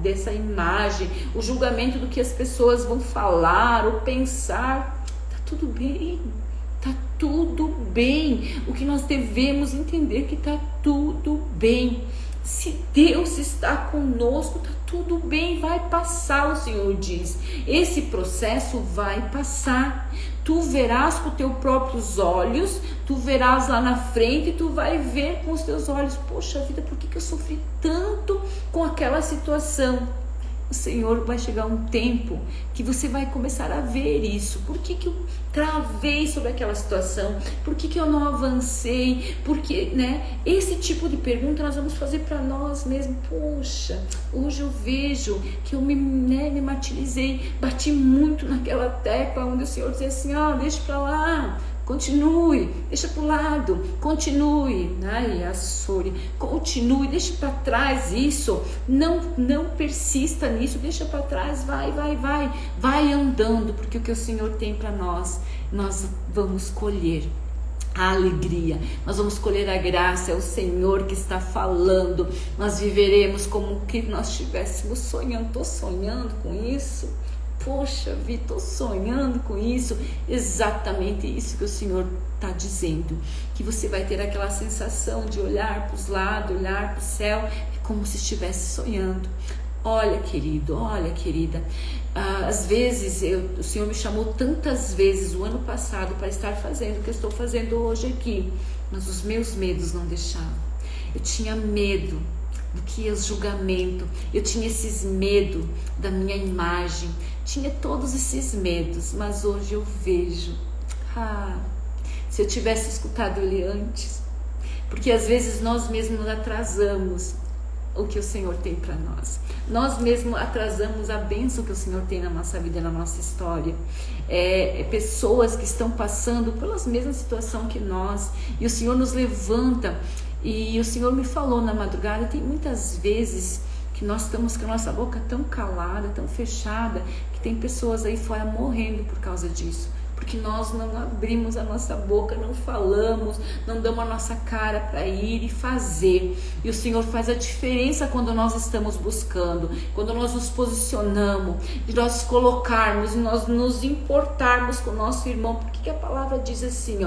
dessa imagem, o julgamento do que as pessoas vão falar ou pensar. Tá tudo bem. Tá tudo bem. O que nós devemos entender é que tá tudo bem. Se Deus está conosco, tá tudo bem, vai passar, o Senhor diz. Esse processo vai passar. Tu verás com os teus próprios olhos, tu verás lá na frente, tu vai ver com os teus olhos. Poxa vida, por que eu sofri tanto com aquela situação? O Senhor, vai chegar um tempo que você vai começar a ver isso. Por que eu travei sobre aquela situação? Por que eu não avancei? Porque, esse tipo de pergunta nós vamos fazer para nós mesmos. Poxa, hoje eu vejo que eu me martirizei, bati muito naquela tecla onde o Senhor dizia assim, deixa para lá. Continue, deixa para o lado, continue, continue, deixa para trás isso, não persista nisso, deixa para trás, vai andando, porque o que o Senhor tem para nós vamos colher a alegria, nós vamos colher a graça, é o Senhor que está falando, nós viveremos como que nós estivéssemos sonhando. Estou sonhando com isso? Poxa vida, estou sonhando com isso. Exatamente isso que o Senhor está dizendo, que você vai ter aquela sensação de olhar para os lados, olhar para o céu, é como se estivesse sonhando. Olha, querido, olha, querida, às vezes o Senhor me chamou tantas vezes o ano passado para estar fazendo o que eu estou fazendo hoje aqui, mas os meus medos não deixavam. Eu tinha medo do que é o julgamento, eu tinha esses medos da minha imagem, tinha todos esses medos, mas hoje eu vejo, se eu tivesse escutado ele antes, porque às vezes nós mesmos atrasamos o que o Senhor tem para nós mesmos atrasamos a bênção que o Senhor tem na nossa vida, na nossa história. Pessoas que estão passando pelas mesmas situações que nós, e o Senhor nos levanta. E o Senhor me falou na madrugada, tem muitas vezes que nós estamos com a nossa boca tão calada, tão fechada, que tem pessoas aí fora morrendo por causa disso. Porque nós não abrimos a nossa boca, não falamos, não damos a nossa cara para ir e fazer. E o Senhor faz a diferença quando nós estamos buscando, quando nós nos posicionamos, de nós colocarmos e nós nos importarmos com o nosso irmão. Porque a palavra diz assim,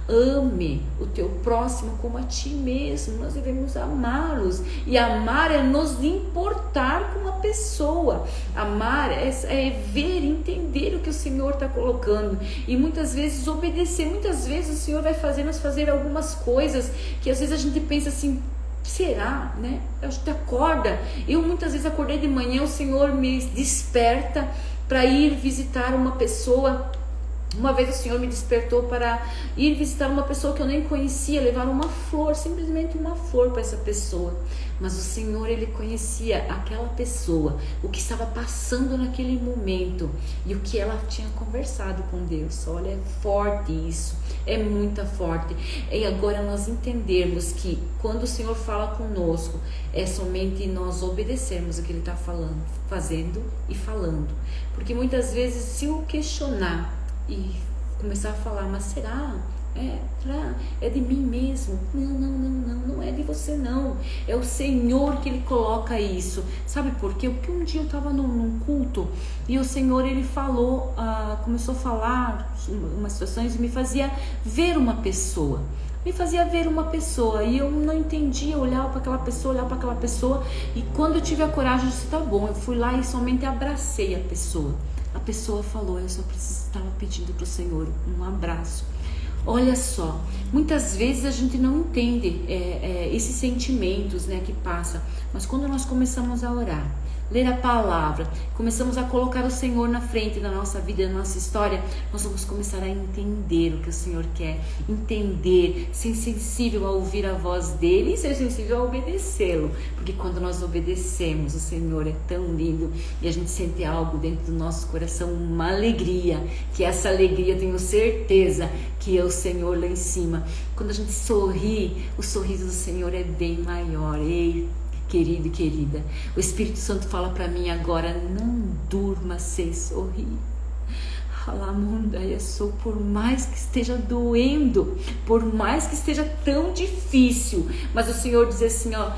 ame o teu próximo como a ti mesmo. Nós devemos amá-los. E amar é nos importar com a pessoa. Amar é ver, entender o que o Senhor está colocando. E muitas vezes obedecer. Muitas vezes o Senhor vai fazer nós fazer algumas coisas que às vezes a gente pensa assim, será, A gente acorda. Eu muitas vezes acordei de manhã, o Senhor me desperta para ir visitar uma pessoa. Uma vez o Senhor me despertou para ir visitar uma pessoa que eu nem conhecia, levar uma flor, simplesmente uma flor para essa pessoa. Mas o Senhor, Ele conhecia aquela pessoa, o que estava passando naquele momento e o que ela tinha conversado com Deus. Olha, é forte isso, é muito forte. E agora nós entendermos que quando o Senhor fala conosco, é somente nós obedecermos o que Ele está falando, fazendo e falando. Porque muitas vezes, se eu questionar e começar a falar, mas será? É de mim mesmo? Não é de você não, é o Senhor que Ele coloca isso. Sabe por quê? Porque um dia eu estava num culto e o Senhor, Ele falou, começou a falar umas situações e me fazia ver uma pessoa. E eu não entendia, eu olhava para aquela pessoa, e quando eu tive a coragem, eu disse, tá bom, eu fui lá e somente abracei a pessoa. A pessoa falou, eu só estava pedindo para o Senhor um abraço. Olha só, muitas vezes a gente não entende esses sentimentos, né, que passa, mas quando nós começamos a orar, ler a palavra, começamos a colocar o Senhor na frente da nossa vida, da nossa história, nós vamos começar a entender o que o Senhor quer, entender, ser sensível a ouvir a voz dele e ser sensível a obedecê-lo, porque quando nós obedecemos, o Senhor é tão lindo e a gente sente algo dentro do nosso coração, uma alegria, que essa alegria eu tenho certeza que é o Senhor lá em cima. Quando a gente sorri, o sorriso do Senhor é bem maior. Ei, querido e querida, o Espírito Santo fala para mim agora: não durma sem sorrir. Por mais que esteja doendo, por mais que esteja tão difícil, mas o Senhor diz assim, ó,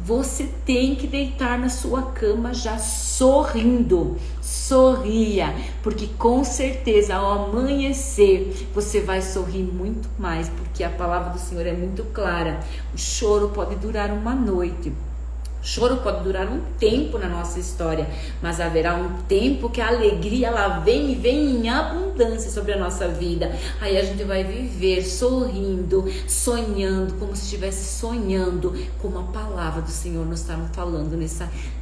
você tem que deitar na sua cama já sorrindo. Sorria, porque com certeza ao amanhecer você vai sorrir muito mais, porque a palavra do Senhor é muito clara. O choro pode durar uma noite, o choro pode durar um tempo na nossa história, mas haverá um tempo que a alegria ela vem e vem em abundância sobre a nossa vida. Aí a gente vai viver sorrindo, sonhando, como se estivesse sonhando, como a palavra do Senhor nos está falando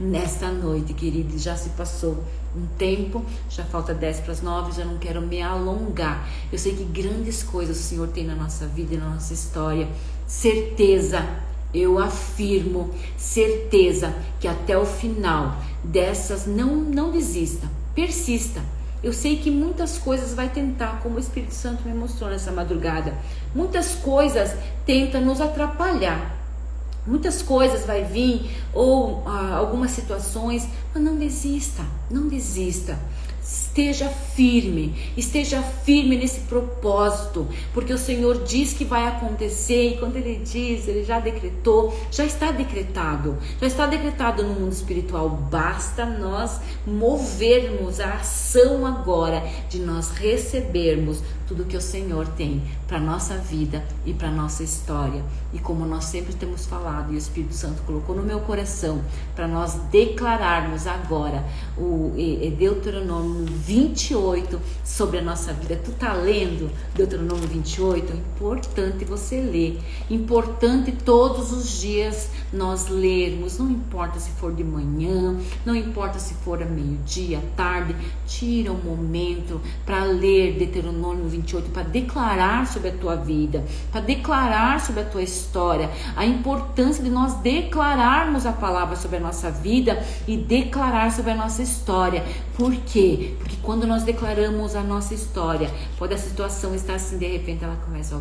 nessa noite, querido. Já se passou um tempo, já falta 8:50, já não quero me alongar. Eu sei que grandes coisas o Senhor tem na nossa vida e na nossa história. Certeza, eu afirmo, certeza, que até o final dessas, não desista, persista. Eu sei que muitas coisas vai tentar, como o Espírito Santo me mostrou nessa madrugada, muitas coisas tentam nos atrapalhar, muitas coisas vai vir, ou algumas situações, mas não desista, não desista. Esteja firme nesse propósito, porque o Senhor diz que vai acontecer, e quando Ele diz, Ele já decretou, já está decretado no mundo espiritual. Basta nós movermos a ação agora, de nós recebermos tudo que o Senhor tem para a nossa vida e para a nossa história. E como nós sempre temos falado, e o Espírito Santo colocou no meu coração, para nós declararmos agora o Deuteronômio 28 sobre a nossa vida. Tu tá lendo Deuteronômio 28? É importante você ler, importante todos os dias nós lermos, não importa se for de manhã, não importa se for a meio-dia, à tarde, tira um momento para ler Deuteronômio 28, para declarar sobre a tua vida, para declarar sobre a tua história, a importância de nós declararmos a palavra sobre a nossa vida e declarar sobre a nossa história. Por quê? Porque quando nós declaramos a nossa história, pode a situação estar assim, de repente ela começa a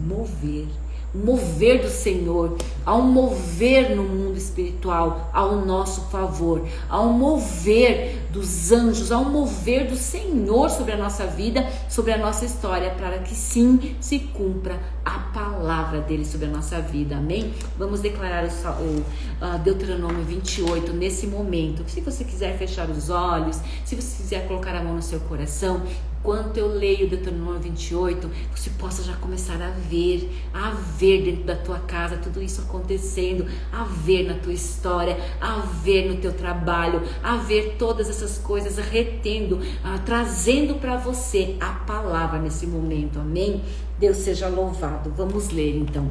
mover do Senhor, ao mover no mundo espiritual ao nosso favor, ao mover dos anjos, ao mover do Senhor sobre a nossa vida, sobre a nossa história, para que sim se cumpra a palavra dele sobre a nossa vida. Amém? Vamos declarar o Deuteronômio 28 nesse momento. Se você quiser fechar os olhos, se você quiser colocar a mão no seu coração, enquanto eu leio o Deuteronômio 28, você possa já começar a ver dentro da tua casa tudo isso acontecendo, a ver na tua história, a ver no teu trabalho, a ver todas essas coisas retendo, trazendo para você a palavra nesse momento. Amém? Deus seja louvado. Vamos ler então.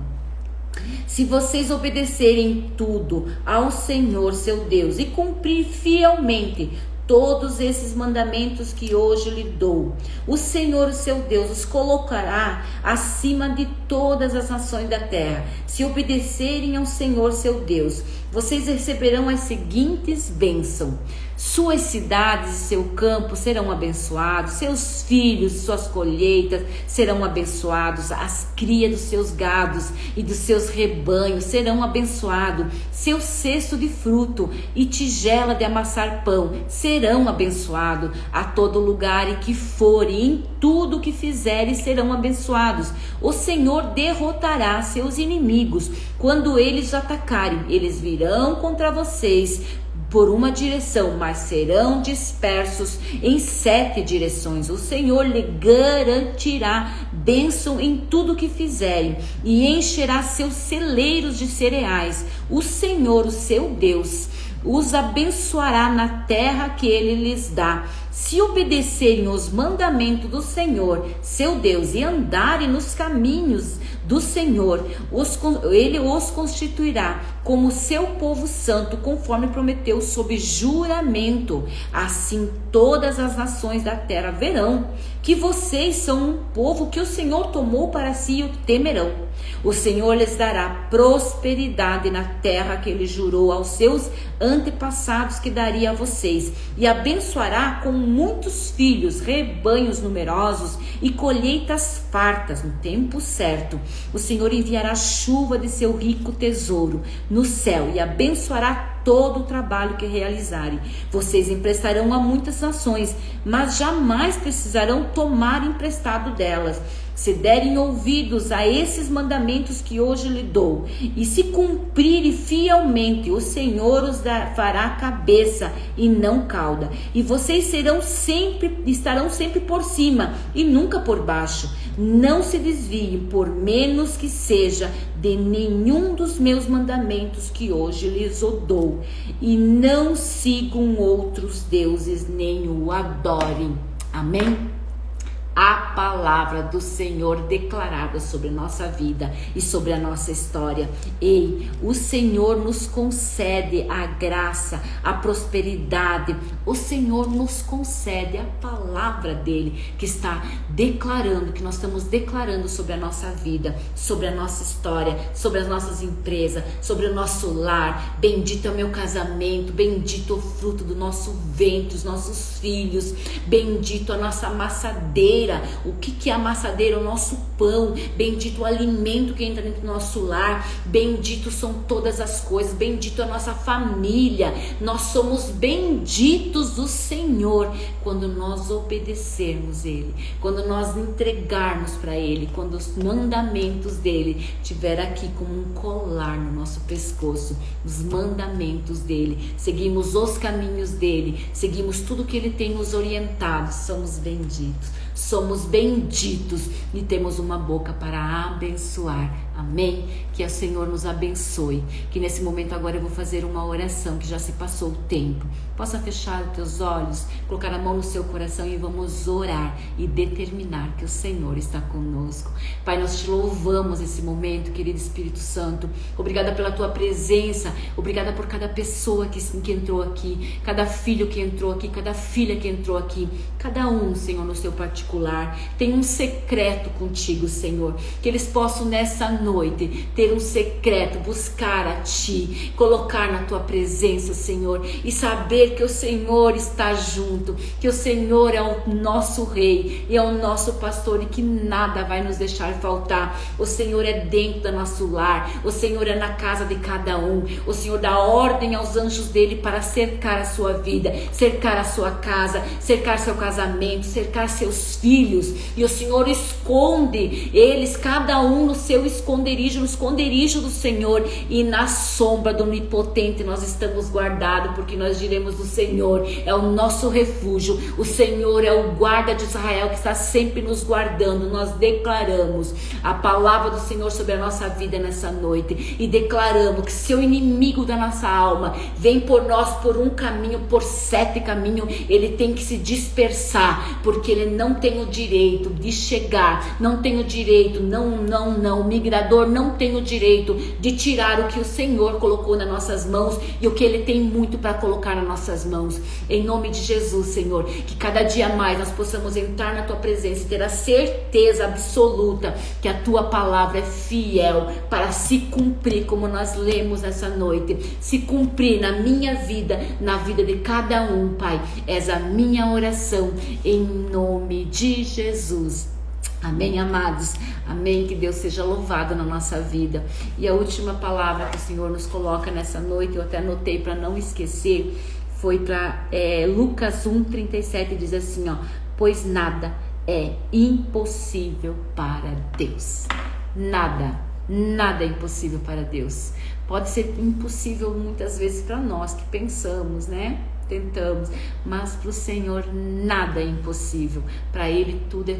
Se vocês obedecerem tudo ao Senhor seu Deus e cumprir fielmente todos esses mandamentos que hoje lhe dou, o Senhor, o seu Deus, os colocará acima de todas as nações da terra. Se obedecerem ao Senhor, seu Deus, vocês receberão as seguintes bênçãos: suas cidades e seu campo serão abençoados, seus filhos e suas colheitas serão abençoados, as crias dos seus gados e dos seus rebanhos serão abençoados, seu cesto de fruto e tigela de amassar pão serão abençoados, a todo lugar em que forem, em tudo que fizerem serão abençoados. O Senhor derrotará seus inimigos quando eles os atacarem. Eles virão contra vocês por uma direção, mas serão dispersos em 7 direções. O Senhor lhe garantirá bênção em tudo que fizerem e encherá seus celeiros de cereais. O Senhor, o seu Deus, os abençoará na terra que ele lhes dá. Se obedecerem os mandamentos do Senhor, seu Deus, e andarem nos caminhos do Senhor, ele os constituirá como seu povo santo, conforme prometeu sob juramento. Assim todas as nações da terra verão que vocês são um povo que o Senhor tomou para si e o temerão. O Senhor lhes dará prosperidade na terra que ele jurou aos seus antepassados que daria a vocês, e abençoará com muitos filhos, rebanhos numerosos e colheitas fartas no tempo certo. O Senhor enviará chuva de seu rico tesouro no céu e abençoará todo o trabalho que realizarem. Vocês emprestarão a muitas nações, mas jamais precisarão tomar emprestado delas. Se derem ouvidos a esses mandamentos que hoje lhe dou, e se cumprirem fielmente, o Senhor os fará cabeça e não cauda, e vocês estarão sempre por cima e nunca por baixo. Não se desviem, por menos que seja, de nenhum dos meus mandamentos que hoje lhes dou, e não sigam outros deuses, nem o adorem. Amém? A palavra do Senhor declarada sobre a nossa vida e sobre a nossa história. Ei, o Senhor nos concede a graça, a prosperidade. O Senhor nos concede a palavra dele, que está declarando, que nós estamos declarando sobre a nossa vida, sobre a nossa história, sobre as nossas empresas, sobre o nosso lar. Bendito é o meu casamento, bendito o fruto do nosso ventre, os nossos filhos, bendito a nossa amassadeira. O que é a amassadeira? O nosso pão. Bendito o alimento que entra dentro do nosso lar. Bendito são todas as coisas. Bendito a nossa família. Nós somos benditos do Senhor quando nós obedecermos Ele, quando nós entregarmos para Ele, quando os mandamentos dele estiver aqui como um colar no nosso pescoço. Os mandamentos dele, seguimos os caminhos dele, seguimos tudo que ele tem nos orientado. Somos benditos e temos uma boca para abençoar. Amém? Que o Senhor nos abençoe. Que nesse momento agora eu vou fazer uma oração, que já se passou o tempo. Possa fechar os teus olhos, colocar a mão no seu coração e vamos orar e determinar que o Senhor está conosco. Pai, nós te louvamos esse momento, querido Espírito Santo. Obrigada pela tua presença. Obrigada por cada pessoa que entrou aqui, cada filho que entrou aqui, cada filha que entrou aqui. Cada um, Senhor, no seu particular, tem um secreto contigo, Senhor. Que eles possam nessa noite ter um secreto, buscar a Ti, colocar na Tua presença, Senhor, e saber que o Senhor está junto, que o Senhor é o nosso Rei e é o nosso pastor e que nada vai nos deixar faltar. O Senhor é dentro do nosso lar, o Senhor é na casa de cada um, o Senhor dá ordem aos anjos dele para cercar a sua vida, cercar a sua casa, cercar seu casamento, cercar seus filhos, e o Senhor esconde eles, cada um no seu esconderijo, no esconderijo do Senhor, e na sombra do Onipotente nós estamos guardados, porque nós diremos: o Senhor é o nosso refúgio, o Senhor é o guarda de Israel que está sempre nos guardando. Nós declaramos a palavra do Senhor sobre a nossa vida nessa noite e declaramos que se o inimigo da nossa alma vem por nós por um caminho, por 7 caminhos, ele tem que se dispersar, porque ele não tem o direito de chegar, não tem o direito, o migrador não tem o direito de tirar o que o Senhor colocou nas nossas mãos e o que ele tem muito para colocar nas nossas mãos. Em nome de Jesus, Senhor, que cada dia mais nós possamos entrar na tua presença e ter a certeza absoluta que a tua palavra é fiel para se cumprir, como nós lemos essa noite, se cumprir na minha vida, na vida de cada um, Pai. És a minha oração, em nome de Jesus. Amém, amados? Amém, que Deus seja louvado na nossa vida. E a última palavra que o Senhor nos coloca nessa noite, eu até anotei para não esquecer, foi para Lucas 1:37, diz assim, ó: pois nada é impossível para Deus. Nada é impossível para Deus. Pode ser impossível muitas vezes para nós que pensamos, né? Tentamos, mas para o Senhor nada é impossível. Para Ele tudo é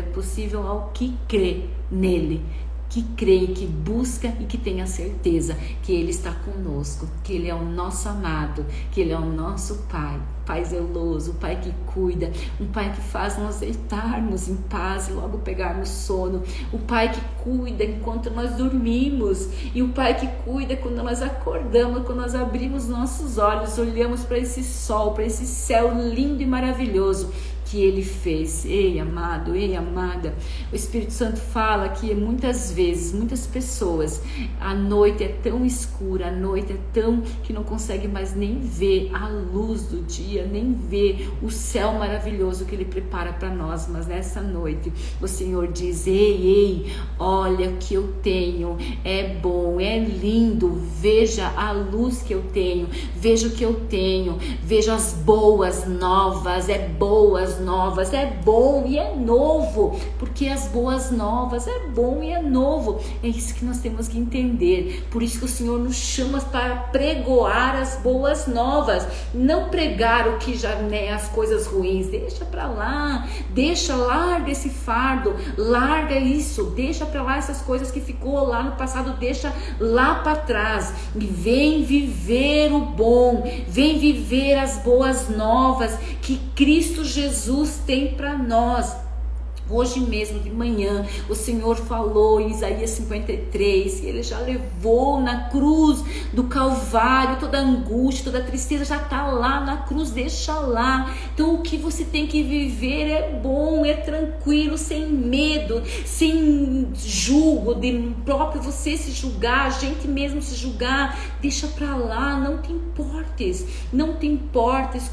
possível ao que crê nele. que crê, que busca e que tem a certeza que Ele está conosco, que Ele é o nosso amado, que Ele é o nosso Pai. Pai zeloso, Pai que cuida, um Pai que faz nós deitarmos em paz e logo pegarmos sono, o Pai que cuida enquanto nós dormimos, e o Pai que cuida quando nós acordamos, quando nós abrimos nossos olhos, olhamos para esse sol, para esse céu lindo e maravilhoso que Ele fez. Ei, amado, ei, amada, o Espírito Santo fala que muitas vezes, muitas pessoas, a noite é tão escura, a noite é tão que não consegue mais nem ver a luz do dia, nem ver o céu maravilhoso que Ele prepara para nós, mas nessa noite o Senhor diz: ei, olha o que eu tenho, é bom, é lindo, veja a luz que eu tenho, veja o que eu tenho, veja as boas novas, é boas novas, é bom e é novo, porque as boas novas é bom e é novo. É isso que nós temos que entender. Por isso que o Senhor nos chama para pregoar as boas novas, não pregar o que já é as coisas ruins. Deixa para lá, larga esse fardo, larga isso, deixa para lá essas coisas que ficou lá no passado, deixa lá para trás e vem viver o bom, vem viver as boas novas que Cristo Jesus tem para nós. Hoje mesmo de manhã o Senhor falou em Isaías 53 que Ele já levou na cruz do Calvário toda a angústia, toda a tristeza, já está lá na cruz, deixa lá. Então o que você tem que viver é bom, é tranquilo, sem medo, sem julgo, de próprio você se julgar, a gente mesmo se julgar, deixa para lá, não te importes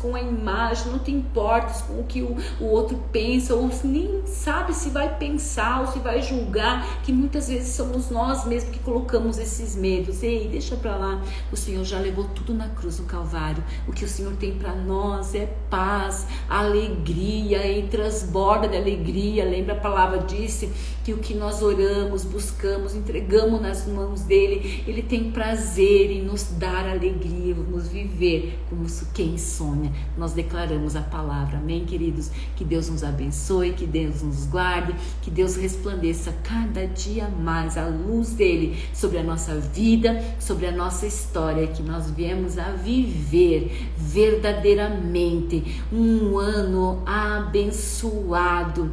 com a imagem, não te importes com o que o outro pensa, ou nem sabe se vai pensar ou se vai julgar, que muitas vezes somos nós mesmos que colocamos esses medos. Ei, deixa pra lá, o Senhor já levou tudo na cruz do Calvário. O que o Senhor tem para nós é paz, alegria, e transborda de alegria. Lembra, a palavra disse que o que nós oramos, buscamos, entregamos nas mãos dele, ele tem prazer em nos dar alegria. Vamos viver como quem sonha. Nós declaramos a palavra, amém, queridos? Que Deus nos abençoe, que Deus nos guarde, que Deus resplandeça cada dia mais a luz dele sobre a nossa vida, sobre a nossa história, que nós viemos a viver verdadeiramente um ano abençoado.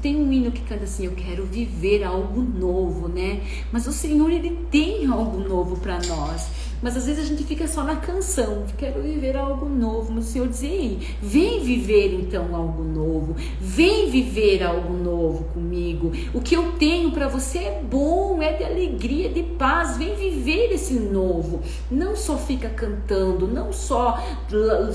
Tem um hino que canta assim: eu quero viver algo novo, né? Mas o Senhor, ele tem algo novo para nós. Mas às vezes a gente fica só na canção, quero viver algo novo. Mas o Senhor diz: ei, vem viver então algo novo, vem viver algo novo comigo. O que eu tenho para você é bom, é de alegria, de paz. Vem viver esse novo. Não só fica cantando, não só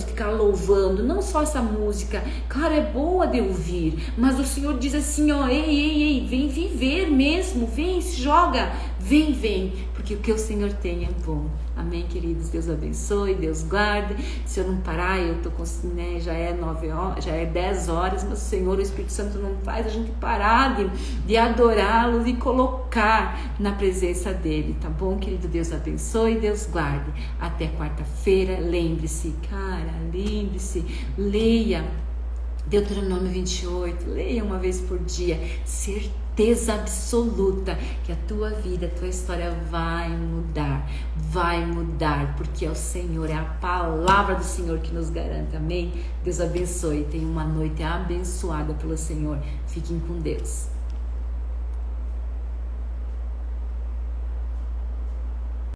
ficar louvando, não só essa música, claro, é boa de ouvir, mas o Senhor diz assim: ó, ei, vem viver mesmo, vem, se joga, vem, porque o que o Senhor tem é bom. Amém, queridos? Deus abençoe, Deus guarde. Se eu não parar, eu tô com, né, já é 9 horas, já é 10 horas, mas o Senhor, o Espírito Santo não faz a gente parar de adorá-lo e colocar na presença dele, tá bom, querido? Deus abençoe, Deus guarde. Até quarta-feira. Lembre-se, leia Deuteronômio 28, leia uma vez por dia, certeza absoluta que a tua vida, a tua história vai mudar, porque é o Senhor, é a palavra do Senhor que nos garante, amém? Deus abençoe, tenha uma noite abençoada pelo Senhor, fiquem com Deus.